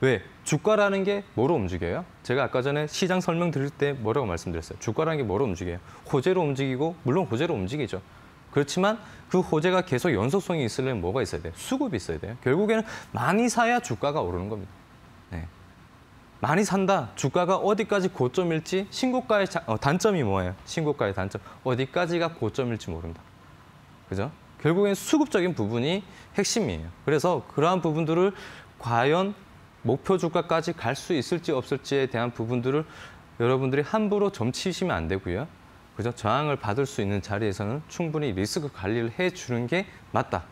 왜? 주가라는 게 뭐로 움직여요? 제가 아까 전에 시장 설명 드릴 때 뭐라고 말씀드렸어요? 주가라는 게 뭐로 움직여요? 호재로 움직이고, 물론 호재로 움직이죠. 그렇지만 그 호재가 계속 연속성이 있으려면 뭐가 있어야 돼요? 수급이 있어야 돼요. 결국에는 많이 사야 주가가 오르는 겁니다. 네. 많이 산다. 주가가 어디까지 고점일지 신고가의 단점이 뭐예요? 신고가의 단점. 어디까지가 고점일지 모른다. 그죠? 결국엔 수급적인 부분이 핵심이에요. 그래서 그러한 부분들을 과연 목표 주가까지 갈 수 있을지 없을지에 대한 부분들을 여러분들이 함부로 점치시면 안 되고요. 그죠? 저항을 받을 수 있는 자리에서는 충분히 리스크 관리를 해주는 게 맞다.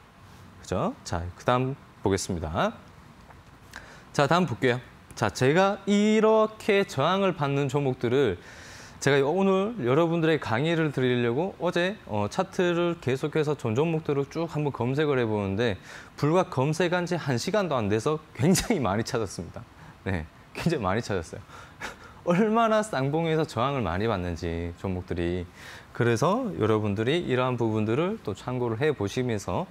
그죠? 자, 그 다음 보겠습니다. 자, 다음 볼게요. 자, 제가 이렇게 저항을 받는 종목들을 제가 오늘 여러분들의 강의를 드리려고 어제 차트를 계속해서 전 종목들을 쭉 한번 검색을 해보는데 불과 검색한 지 1시간도 안 돼서 굉장히 많이 찾았습니다. 네, 굉장히 많이 찾았어요. 얼마나 쌍봉에서 저항을 많이 받는지 종목들이. 그래서 여러분들이 이러한 부분들을 또 참고를 해보시면서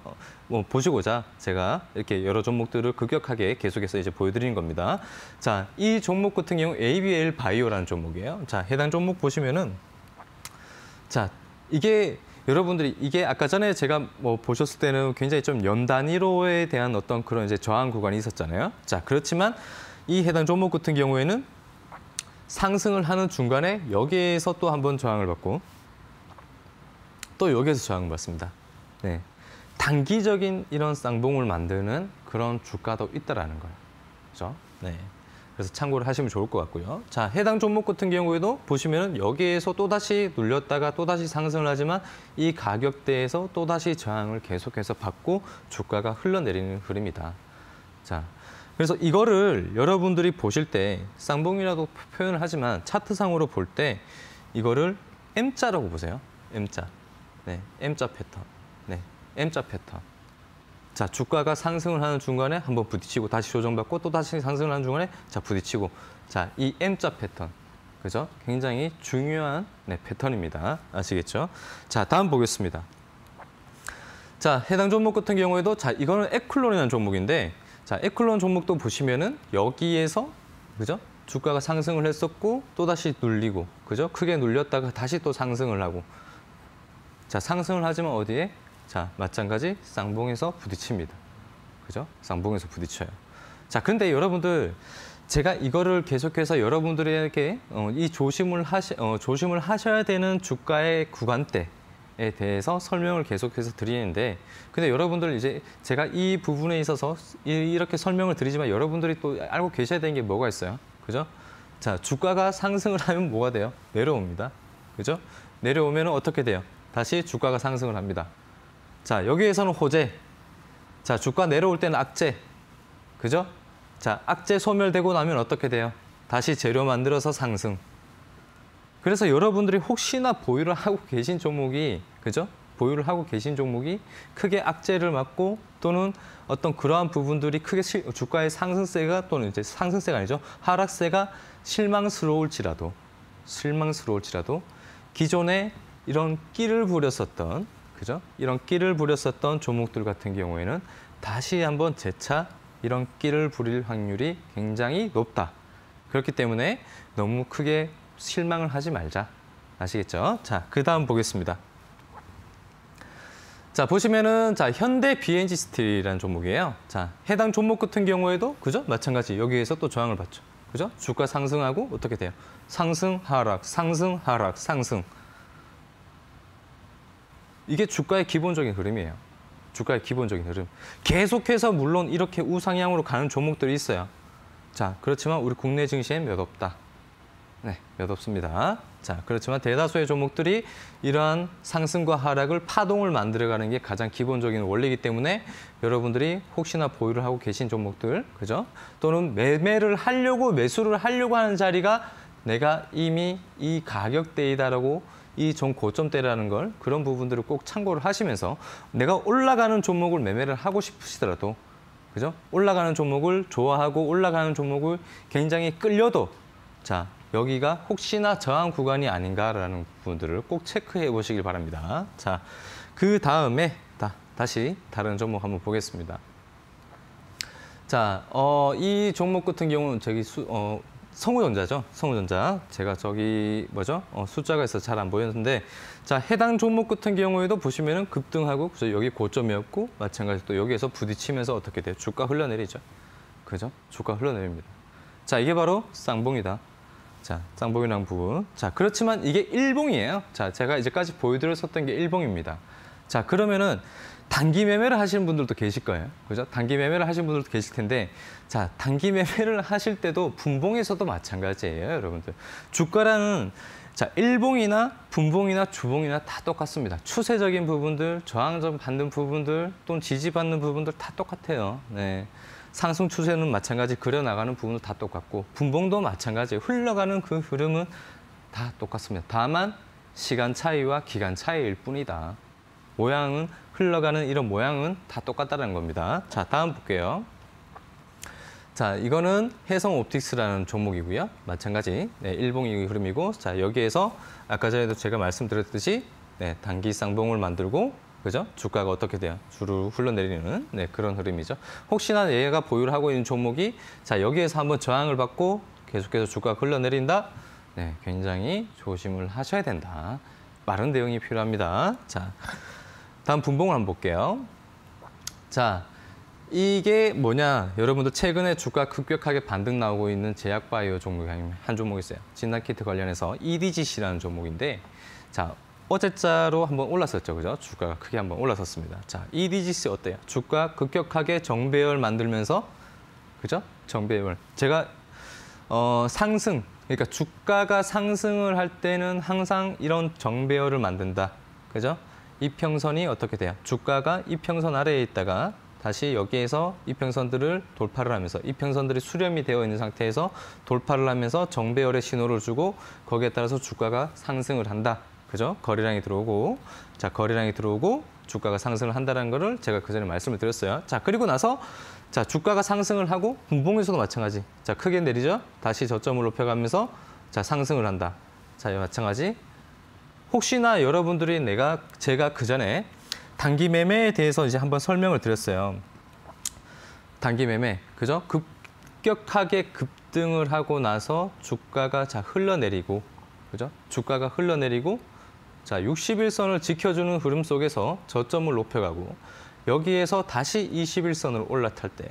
보시고자 제가 이렇게 여러 종목들을 급격하게 계속해서 이제 보여드리는 겁니다. 자, 이 종목 같은 경우 ABL 바이오라는 종목이에요. 자, 해당 종목 보시면은 자, 여러분들이 이게 아까 전에 제가 보셨을 때는 굉장히 좀 연 단위로에 대한 어떤 그런 이제 저항 구간이 있었잖아요. 자, 그렇지만 이 해당 종목 같은 경우에는 상승을 하는 중간에 여기에서 또 한번 저항을 받고 또 여기에서 저항을 받습니다. 네. 단기적인 이런 쌍봉을 만드는 그런 주가도 있다라는 거예요. 그죠? 네. 그래서 참고를 하시면 좋을 것 같고요. 자, 해당 종목 같은 경우에도 보시면은 여기에서 또다시 눌렸다가 또다시 상승을 하지만 이 가격대에서 또다시 저항을 계속해서 받고 주가가 흘러내리는 흐름이다. 자, 그래서 이거를 여러분들이 보실 때 쌍봉이라도 표현을 하지만 차트상으로 볼 때 이거를 M자라고 보세요. M자. 네, M자 패턴. 네, M자 패턴. 자, 주가가 상승을 하는 중간에 한번 부딪히고 다시 조정받고 또 다시 상승을 하는 중간에 자, 부딪히고. 자, 이 M자 패턴. 그죠? 굉장히 중요한 패턴입니다. 아시겠죠? 자, 다음 보겠습니다. 자, 해당 종목 같은 경우에도 자, 이거는 에클론이라는 종목인데 자, 에클론 종목도 보시면은 여기에서 그죠? 주가가 상승을 했었고 또 다시 눌리고 그죠? 크게 눌렸다가 다시 또 상승을 하고 자, 상승을 하지만 어디에? 자, 마찬가지 쌍봉에서 부딪힙니다. 그죠? 쌍봉에서 부딪혀요. 자, 근데 여러분들 제가 이거를 계속해서 여러분들에게 조심을 하셔야 되는 주가의 구간대 에 대해서 설명을 계속해서 드리는데 근데 여러분들 이제 제가 이 부분에 있어서 이렇게 설명을 드리지만 여러분들이 또 알고 계셔야 되는 게 뭐가 있어요? 그죠? 자, 주가가 상승을 하면 뭐가 돼요? 내려옵니다. 그죠? 내려오면 어떻게 돼요? 다시 주가가 상승을 합니다. 자, 여기에서는 호재. 자, 주가 내려올 때는 악재. 그죠? 자, 악재 소멸되고 나면 어떻게 돼요? 다시 재료 만들어서 상승. 그래서 여러분들이 혹시나 보유를 하고 계신 종목이 그죠? 보유를 하고 계신 종목이 크게 악재를 맞고 또는 어떤 그러한 부분들이 크게 주가의 상승세가 또는 이제 상승세가 아니죠. 하락세가 실망스러울지라도 기존에 이런 끼를 부렸었던 그죠? 이런 끼를 부렸었던 종목들 같은 경우에는 다시 한번 재차 이런 끼를 부릴 확률이 굉장히 높다. 그렇기 때문에 너무 크게 실망을 하지 말자. 아시겠죠? 자, 그 다음 보겠습니다. 자, 보시면은 자, 현대 BNG 스틸이라는 종목이에요. 자, 해당 종목 같은 경우에도 그죠? 마찬가지 여기에서 또 저항을 받죠. 그죠? 주가 상승하고 어떻게 돼요? 상승, 하락, 상승, 하락, 상승. 이게 주가의 기본적인 흐름이에요. 주가의 기본적인 흐름. 계속해서 물론 이렇게 우상향으로 가는 종목들이 있어요. 자, 그렇지만 우리 국내 증시엔 몇 없다. 네, 몇 없습니다. 자, 그렇지만 대다수의 종목들이 이러한 상승과 하락을 파동을 만들어가는 게 가장 기본적인 원리이기 때문에 여러분들이 혹시나 보유를 하고 계신 종목들, 그죠? 또는 매매를 하려고 매수를 하려고 하는 자리가 내가 이미 이 가격대이다라고 이 종 고점대라는 걸 그런 부분들을 꼭 참고를 하시면서 내가 올라가는 종목을 매매를 하고 싶으시더라도 그죠? 올라가는 종목을 좋아하고 올라가는 종목을 굉장히 끌려도 자, 여기가 혹시나 저항 구간이 아닌가라는 부분들을 꼭 체크해 보시길 바랍니다. 자, 그 다음에 다시 다른 종목 한번 보겠습니다. 자, 이 종목 같은 경우는 저기 성우전자죠. 성우전자. 제가 저기 뭐죠? 숫자가 있어서 잘 안 보였는데 자, 해당 종목 같은 경우에도 보시면은 급등하고 그죠? 여기 고점이었고 마찬가지로 또 여기에서 부딪히면서 어떻게 돼요? 주가 흘러내리죠. 그죠? 주가 흘러내립니다. 자, 이게 바로 쌍봉이다. 자, 쌍봉이라는 부분. 자, 그렇지만 이게 일봉이에요. 자, 제가 이제까지 보여드렸었던 게 일봉입니다. 자, 그러면은 단기 매매를 하시는 분들도 계실 거예요. 그죠? 단기 매매를 하시는 분들도 계실 텐데, 자, 단기 매매를 하실 때도 분봉에서도 마찬가지예요, 여러분들. 주가라는 자, 일봉이나 분봉이나 주봉이나 다 똑같습니다. 추세적인 부분들, 저항점 받는 부분들, 또는 지지받는 부분들 다 똑같아요. 네. 상승 추세는 마찬가지 그려나가는 부분도 다 똑같고 분봉도 마찬가지예요. 흘러가는 그 흐름은 다 똑같습니다. 다만 시간 차이와 기간 차이일 뿐이다. 모양은 흘러가는 이런 모양은 다 똑같다는 겁니다. 자, 다음 볼게요. 자, 이거는 해성옵틱스라는 종목이고요. 마찬가지 네, 일봉이 흐름이고 자, 여기에서 아까 전에도 제가 말씀드렸듯이 네, 단기 쌍봉을 만들고 그죠? 주가가 어떻게 돼요? 주로 흘러내리는 네, 그런 흐름이죠. 혹시나 얘가 보유를 하고 있는 종목이 자, 여기에서 한번 저항을 받고 계속해서 주가가 흘러내린다. 네, 굉장히 조심을 하셔야 된다. 빠른 대응이 필요합니다. 자, 다음 분봉을 한번 볼게요. 자, 이게 뭐냐? 여러분들 최근에 주가 급격하게 반등 나오고 있는 제약바이오 종목이 한 종목 있어요. 진단키트 관련해서 EDGC라는 종목인데 자, 어제자로 한번 올랐었죠, 그죠? 주가가 크게 한번 올랐었습니다. 자, EDGC 어때요? 주가 급격하게 정배열 만들면서, 그죠? 정배열. 제가 상승, 그러니까 주가가 상승을 할 때는 항상 이런 정배열을 만든다, 그죠? 이평선이 어떻게 돼요? 주가가 이평선 아래에 있다가 다시 여기에서 이평선들을 돌파를 하면서 이평선들이 수렴이 되어 있는 상태에서 돌파를 하면서 정배열의 신호를 주고 거기에 따라서 주가가 상승을 한다. 그죠? 거래량이 들어오고, 자, 거래량이 들어오고, 주가가 상승을 한다는 거를 제가 그 전에 말씀을 드렸어요. 자, 그리고 나서, 자, 주가가 상승을 하고, 분봉에서도 마찬가지. 자, 크게 내리죠? 다시 저점을 높여가면서, 자, 상승을 한다. 자, 마찬가지. 혹시나 여러분들이 제가 그 전에 단기 매매에 대해서 이제 한번 설명을 드렸어요. 단기 매매, 그죠? 급격하게 급등을 하고 나서 주가가 자, 흘러내리고, 그죠? 주가가 흘러내리고, 자, 60일선을 지켜주는 흐름 속에서 저점을 높여가고 여기에서 다시 21선으로 올라탈 때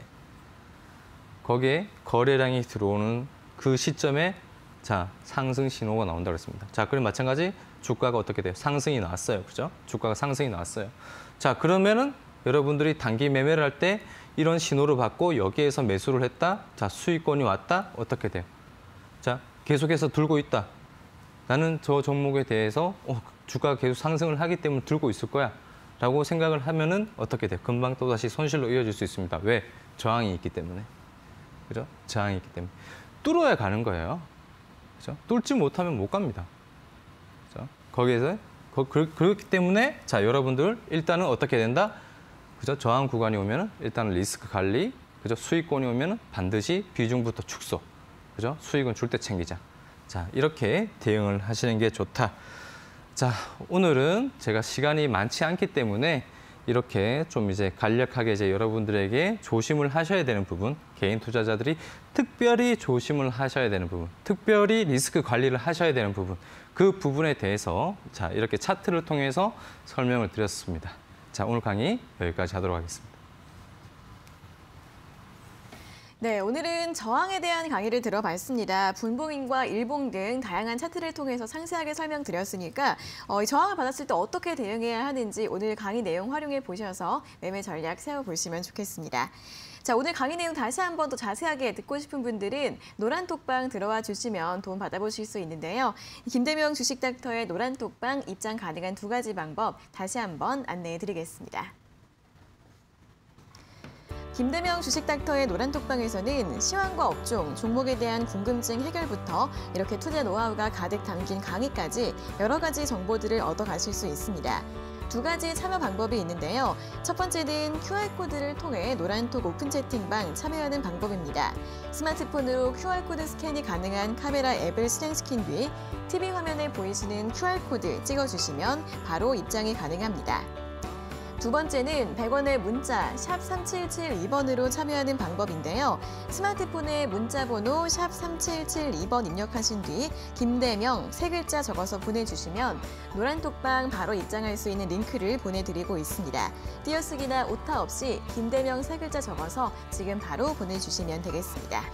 거기에 거래량이 들어오는 그 시점에 자, 상승 신호가 나온다고 했습니다. 자, 그럼 마찬가지 주가가 어떻게 돼요? 상승이 나왔어요. 그죠? 주가가 상승이 나왔어요. 자, 그러면은 여러분들이 단기 매매를 할 때 이런 신호를 받고 여기에서 매수를 했다. 자, 수익권이 왔다. 어떻게 돼요? 자, 계속해서 들고 있다. 나는 저 종목에 대해서 주가가 계속 상승을 하기 때문에 들고 있을 거야 라고 생각을 하면은 어떻게 돼? 금방 또다시 손실로 이어질 수 있습니다. 왜? 저항이 있기 때문에. 그죠? 저항이 있기 때문에. 뚫어야 가는 거예요. 그죠? 뚫지 못하면 못 갑니다. 그죠? 거기에서 그렇기 때문에 자, 여러분들 일단은 어떻게 된다? 그죠? 저항 구간이 오면은 일단은 리스크 관리, 그죠? 수익권이 오면은 반드시 비중부터 축소. 그죠? 수익은 줄 때 챙기자. 자, 이렇게 대응을 하시는 게 좋다. 자, 오늘은 제가 시간이 많지 않기 때문에 이렇게 좀 이제 간략하게 이제 여러분들에게 조심을 하셔야 되는 부분, 개인 투자자들이 특별히 조심을 하셔야 되는 부분, 특별히 리스크 관리를 하셔야 되는 부분, 그 부분에 대해서 자, 이렇게 차트를 통해서 설명을 드렸습니다. 자, 자, 오늘 강의 여기까지 하도록 하겠습니다. 네, 오늘은 저항에 대한 강의를 들어봤습니다. 분봉인과 일봉 등 다양한 차트를 통해서 상세하게 설명드렸으니까 이 저항을 받았을 때 어떻게 대응해야 하는지 오늘 강의 내용 활용해 보셔서 매매 전략 세워보시면 좋겠습니다. 자, 오늘 강의 내용 다시 한번 더 자세하게 듣고 싶은 분들은 노란톡방 들어와 주시면 도움 받아보실 수 있는데요. 김대명 주식닥터의 노란톡방 입장 가능한 2가지 방법 다시 한번 안내해 드리겠습니다. 김대명 주식닥터의 노란톡방에서는 시황과 업종, 종목에 대한 궁금증 해결부터 이렇게 투자 노하우가 가득 담긴 강의까지 여러 가지 정보들을 얻어가실 수 있습니다. 2가지 참여 방법이 있는데요. 첫 번째는 QR코드를 통해 노란톡 오픈 채팅방 참여하는 방법입니다. 스마트폰으로 QR코드 스캔이 가능한 카메라 앱을 실행시킨 뒤 TV 화면에 보이시는 QR코드 찍어주시면 바로 입장이 가능합니다. 2번째는 100원의 문자 샵 3772번으로 참여하는 방법인데요. 스마트폰에 문자 번호 샵 3772번 입력하신 뒤 김대명 3글자 적어서 보내주시면 노란톡방 바로 입장할 수 있는 링크를 보내드리고 있습니다. 띄어쓰기나 오타 없이 김대명 3글자 적어서 지금 바로 보내주시면 되겠습니다.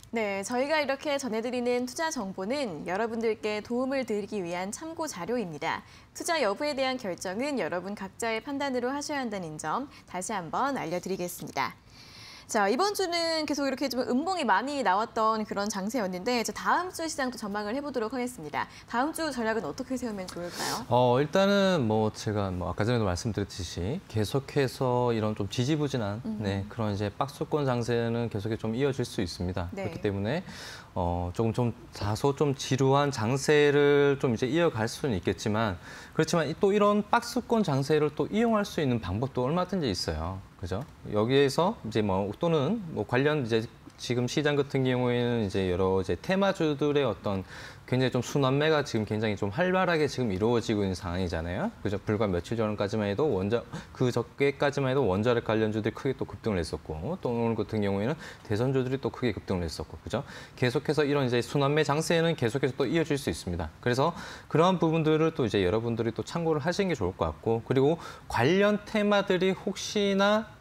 네, 저희가 이렇게 전해드리는 투자 정보는 여러분들께 도움을 드리기 위한 참고 자료입니다. 투자 여부에 대한 결정은 여러분 각자의 판단으로 하셔야 한다는 점 다시 한번 알려드리겠습니다. 자, 이번 주는 계속 이렇게 좀 음봉이 많이 나왔던 그런 장세였는데 다음 주 시장도 전망을 해보도록 하겠습니다. 다음 주 전략은 어떻게 세우면 좋을까요? 일단은 제가 아까 전에도 말씀드렸듯이 계속해서 이런 좀 지지부진한 그런 이제 박스권 장세는 계속해서 좀 이어질 수 있습니다. 네. 그렇기 때문에 조금 좀 다소 좀 지루한 장세를 좀 이제 이어갈 수는 있겠지만 그렇지만 또 이런 박스권 장세를 또 이용할 수 있는 방법도 얼마든지 있어요. 그죠? 여기에서 이제 또는 관련 이제 지금 시장 같은 경우에는 이제 여러 이제 테마주들의 어떤 굉장히 좀 순환매가 지금 굉장히 좀 활발하게 지금 이루어지고 있는 상황이잖아요. 그죠? 불과 며칠 전까지만 해도 적게까지만 해도 원자력 관련주들이 크게 또 급등을 했었고, 또 오늘 같은 경우에는 대선주들이 또 크게 급등을 했었고, 그죠? 계속해서 이런 이제 순환매 장세는 계속해서 또 이어질 수 있습니다. 그래서 그러한 부분들을 또 이제 여러분들이 또 참고를 하시는 게 좋을 것 같고, 그리고 관련 테마들이 혹시나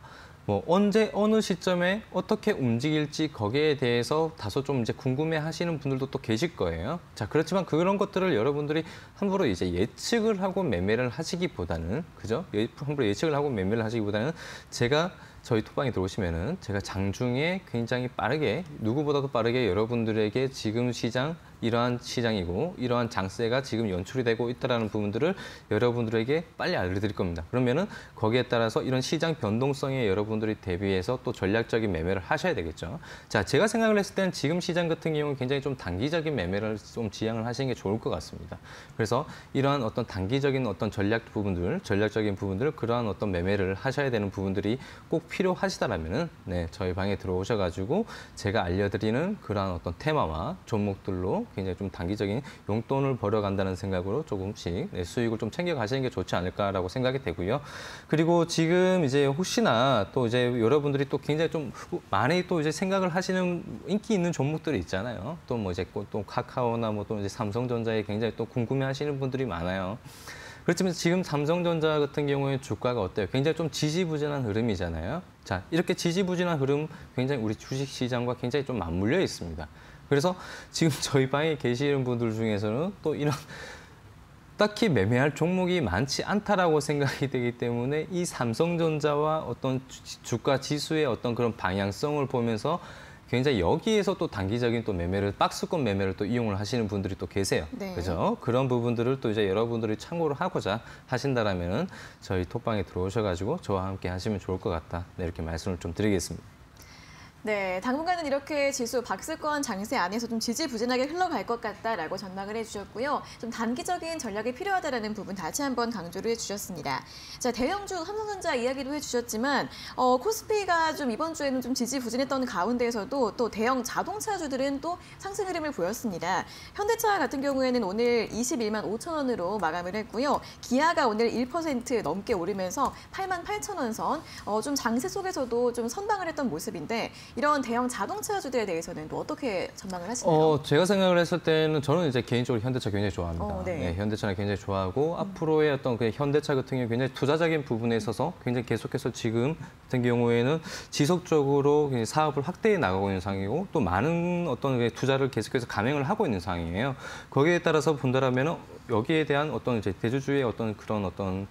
언제 어느 시점에 어떻게 움직일지 거기에 대해서 다소 좀 이제 궁금해 하시는 분들도 또 계실 거예요. 자, 그렇지만 그런 것들을 여러분들이 함부로 이제 예측을 하고 매매를 하시기보다는, 그죠? 함부로 예측을 하고 매매를 하시기보다는 저희 톡방에 들어오시면은 제가 장중에 굉장히 빠르게, 누구보다도 빠르게 여러분들에게 지금 시장, 이러한 시장이고 이러한 장세가 지금 연출이 되고 있다는 부분들을 여러분들에게 빨리 알려드릴 겁니다. 그러면은 거기에 따라서 이런 시장 변동성에 여러분들이 대비해서 또 전략적인 매매를 하셔야 되겠죠. 자, 제가 생각을 했을 때는 지금 시장 같은 경우는 굉장히 좀 단기적인 매매를 좀 지향을 하시는 게 좋을 것 같습니다. 그래서 이러한 어떤 단기적인 어떤 전략적인 부분들, 그러한 어떤 매매를 하셔야 되는 부분들이 꼭 필요하시다라면은 저희 방에 들어오셔가지고 제가 알려드리는 그러한 어떤 테마와 종목들로 굉장히 좀 단기적인 용돈을 벌어간다는 생각으로 조금씩 수익을 좀 챙겨가시는 게 좋지 않을까라고 생각이 되고요. 그리고 지금 이제 혹시나 또 이제 여러분들이 또 굉장히 좀 많이 또 이제 생각을 하시는 인기 있는 종목들이 있잖아요. 또 이제 또 카카오나 또 이제 삼성전자에 굉장히 또 궁금해하시는 분들이 많아요. 그렇지만 지금 삼성전자 같은 경우에 주가가 어때요? 굉장히 좀 지지부진한 흐름이잖아요. 자, 이렇게 지지부진한 흐름 굉장히 우리 주식시장과 굉장히 좀 맞물려 있습니다. 그래서 지금 저희 방에 계시는 분들 중에서는 또 이런 딱히 매매할 종목이 많지 않다라고 생각이 되기 때문에 이 삼성전자와 어떤 주가 지수의 어떤 그런 방향성을 보면서 굉장히 여기에서 또 단기적인 또 매매를, 박스권 매매를 또 이용을 하시는 분들이 또 계세요. 네. 그죠? 그런 부분들을 또 이제 여러분들이 참고를 하고자 하신다라면 저희 톡방에 들어오셔가지고 저와 함께 하시면 좋을 것 같다. 네, 이렇게 말씀을 좀 드리겠습니다. 네, 당분간은 이렇게 지수 박스권 장세 안에서 좀 지지부진하게 흘러갈 것 같다라고 전망을 해주셨고요. 좀 단기적인 전략이 필요하다라는 부분 다시 한번 강조를 해주셨습니다. 자, 대형주 삼성전자 이야기도 해주셨지만 코스피가 좀 이번 주에는 좀 지지부진했던 가운데에서도 또 대형 자동차주들은 또 상승 흐름을 보였습니다. 현대차 같은 경우에는 오늘 21만 5천 원으로 마감을 했고요. 기아가 오늘 1% 넘게 오르면서 8만 8천 원 선, 좀 장세 속에서도 좀 선방을 했던 모습인데 이런 대형 자동차주들에 대해서는 또 어떻게 전망을 하시나요? 제가 생각을 했을 때는 저는 이제 개인적으로 현대차 굉장히 좋아합니다. 네. 네, 현대차는 굉장히 좋아하고 앞으로의 어떤 그 현대차 같은 경우 굉장히 투자적인 부분에 있어서 굉장히 계속해서 지금 같은 경우에는 지속적으로 사업을 확대해 나가고 있는 상황이고 또 많은 어떤 투자를 계속해서 감행을 하고 있는 상황이에요. 거기에 따라서 본다라면 여기에 대한 어떤 이제 대주주의 어떤 그런 어떤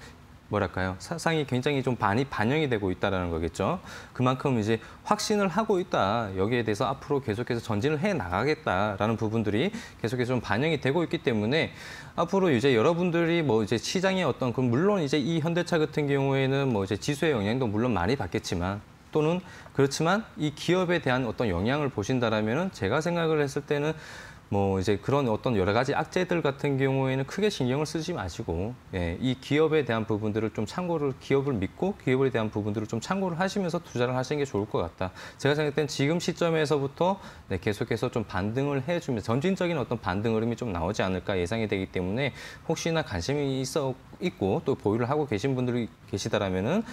뭐랄까요, 사상이 굉장히 좀 많이 반영이 되고 있다는 거겠죠. 그만큼 이제 확신을 하고 있다. 여기에 대해서 앞으로 계속해서 전진을 해 나가겠다라는 부분들이 계속해서 좀 반영이 되고 있기 때문에 앞으로 이제 여러분들이 뭐 이제 시장의 어떤 그 물론 이제 이 현대차 같은 경우에는 뭐 이제 지수의 영향도 물론 많이 받겠지만 또는 그렇지만 이 기업에 대한 어떤 영향을 보신다라면은 제가 생각을 했을 때는 뭐 이제 그런 어떤 여러 가지 악재들 같은 경우에는 크게 신경을 쓰지 마시고 이 기업에 대한 부분들을 좀 참고를 기업을 믿고 기업에 대한 부분들을 좀 참고를 하시면서 투자를 하시는 게 좋을 것 같다. 제가 생각할 땐 지금 시점에서부터 계속해서 좀 반등을 해주면서 전진적인 어떤 반등 흐름이 좀 나오지 않을까 예상이 되기 때문에 혹시나 관심이 있고 또 보유를 하고 계신 분들이 계시다라면은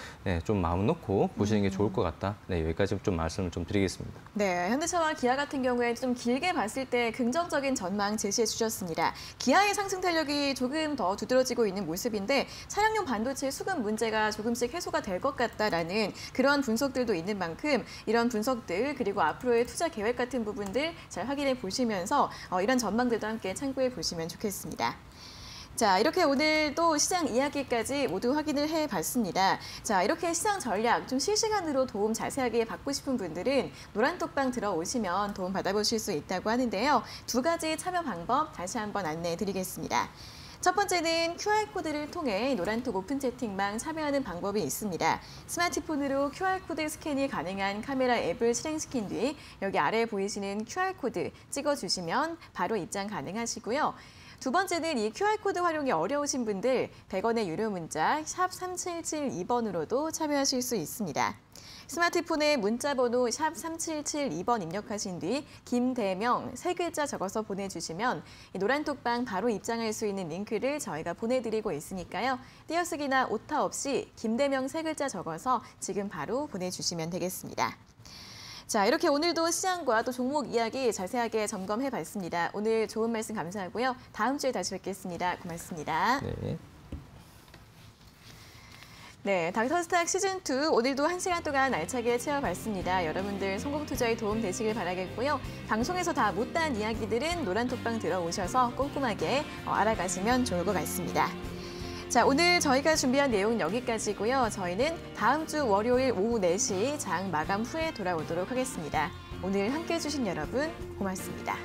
좀 마음 놓고 보시는 게 좋을 것 같다. 네, 여기까지 좀 말씀을 좀 드리겠습니다. 네, 현대차와 기아 같은 경우에 좀 길게 봤을 때 긍정적인 전망 제시해 주셨습니다. 기아의 상승 탄력이 조금 더 두드러지고 있는 모습인데 차량용 반도체 수급 문제가 조금씩 해소가 될 것 같다라는 그런 분석들도 있는 만큼 이런 분석들 그리고 앞으로의 투자 계획 같은 부분들 잘 확인해 보시면서 이런 전망들도 함께 참고해 보시면 좋겠습니다. 자, 이렇게 오늘도 시장 이야기까지 모두 확인을 해봤습니다. 자, 이렇게 시장 전략 좀 실시간으로 도움 자세하게 받고 싶은 분들은 노란톡방 들어오시면 도움 받아보실 수 있다고 하는데요. 두 가지 참여 방법 다시 한번 안내해 드리겠습니다. 첫 번째는 QR코드를 통해 노란톡 오픈 채팅방 참여하는 방법이 있습니다. 스마트폰으로 QR코드 스캔이 가능한 카메라 앱을 실행시킨 뒤 여기 아래에 보이시는 QR코드 찍어주시면 바로 입장 가능하시고요. 두 번째는 이 QR코드 활용이 어려우신 분들 100원의 유료 문자 샵 3772번으로도 참여하실 수 있습니다. 스마트폰에 문자번호 샵 3772번 입력하신 뒤 김대명 세 글자 적어서 보내주시면 이 노란톡방 바로 입장할 수 있는 링크를 저희가 보내드리고 있으니까요. 띄어쓰기나 오타 없이 김대명 세 글자 적어서 지금 바로 보내주시면 되겠습니다. 자, 이렇게 오늘도 시장과 또 종목 이야기 자세하게 점검해봤습니다. 오늘 좋은 말씀 감사하고요. 다음 주에 다시 뵙겠습니다. 고맙습니다. 네. 네, 닥터스탁 시즌2 오늘도 1시간 동안 알차게 채워봤습니다. 여러분들 성공 투자에 도움 되시길 바라겠고요. 방송에서 다 못다한 이야기들은 노란톡방 들어오셔서 꼼꼼하게 알아가시면 좋을 것 같습니다. 자, 오늘 저희가 준비한 내용은 여기까지고요. 저희는 다음 주 월요일 오후 4시 장 마감 후에 돌아오도록 하겠습니다. 오늘 함께해 주신 여러분 고맙습니다.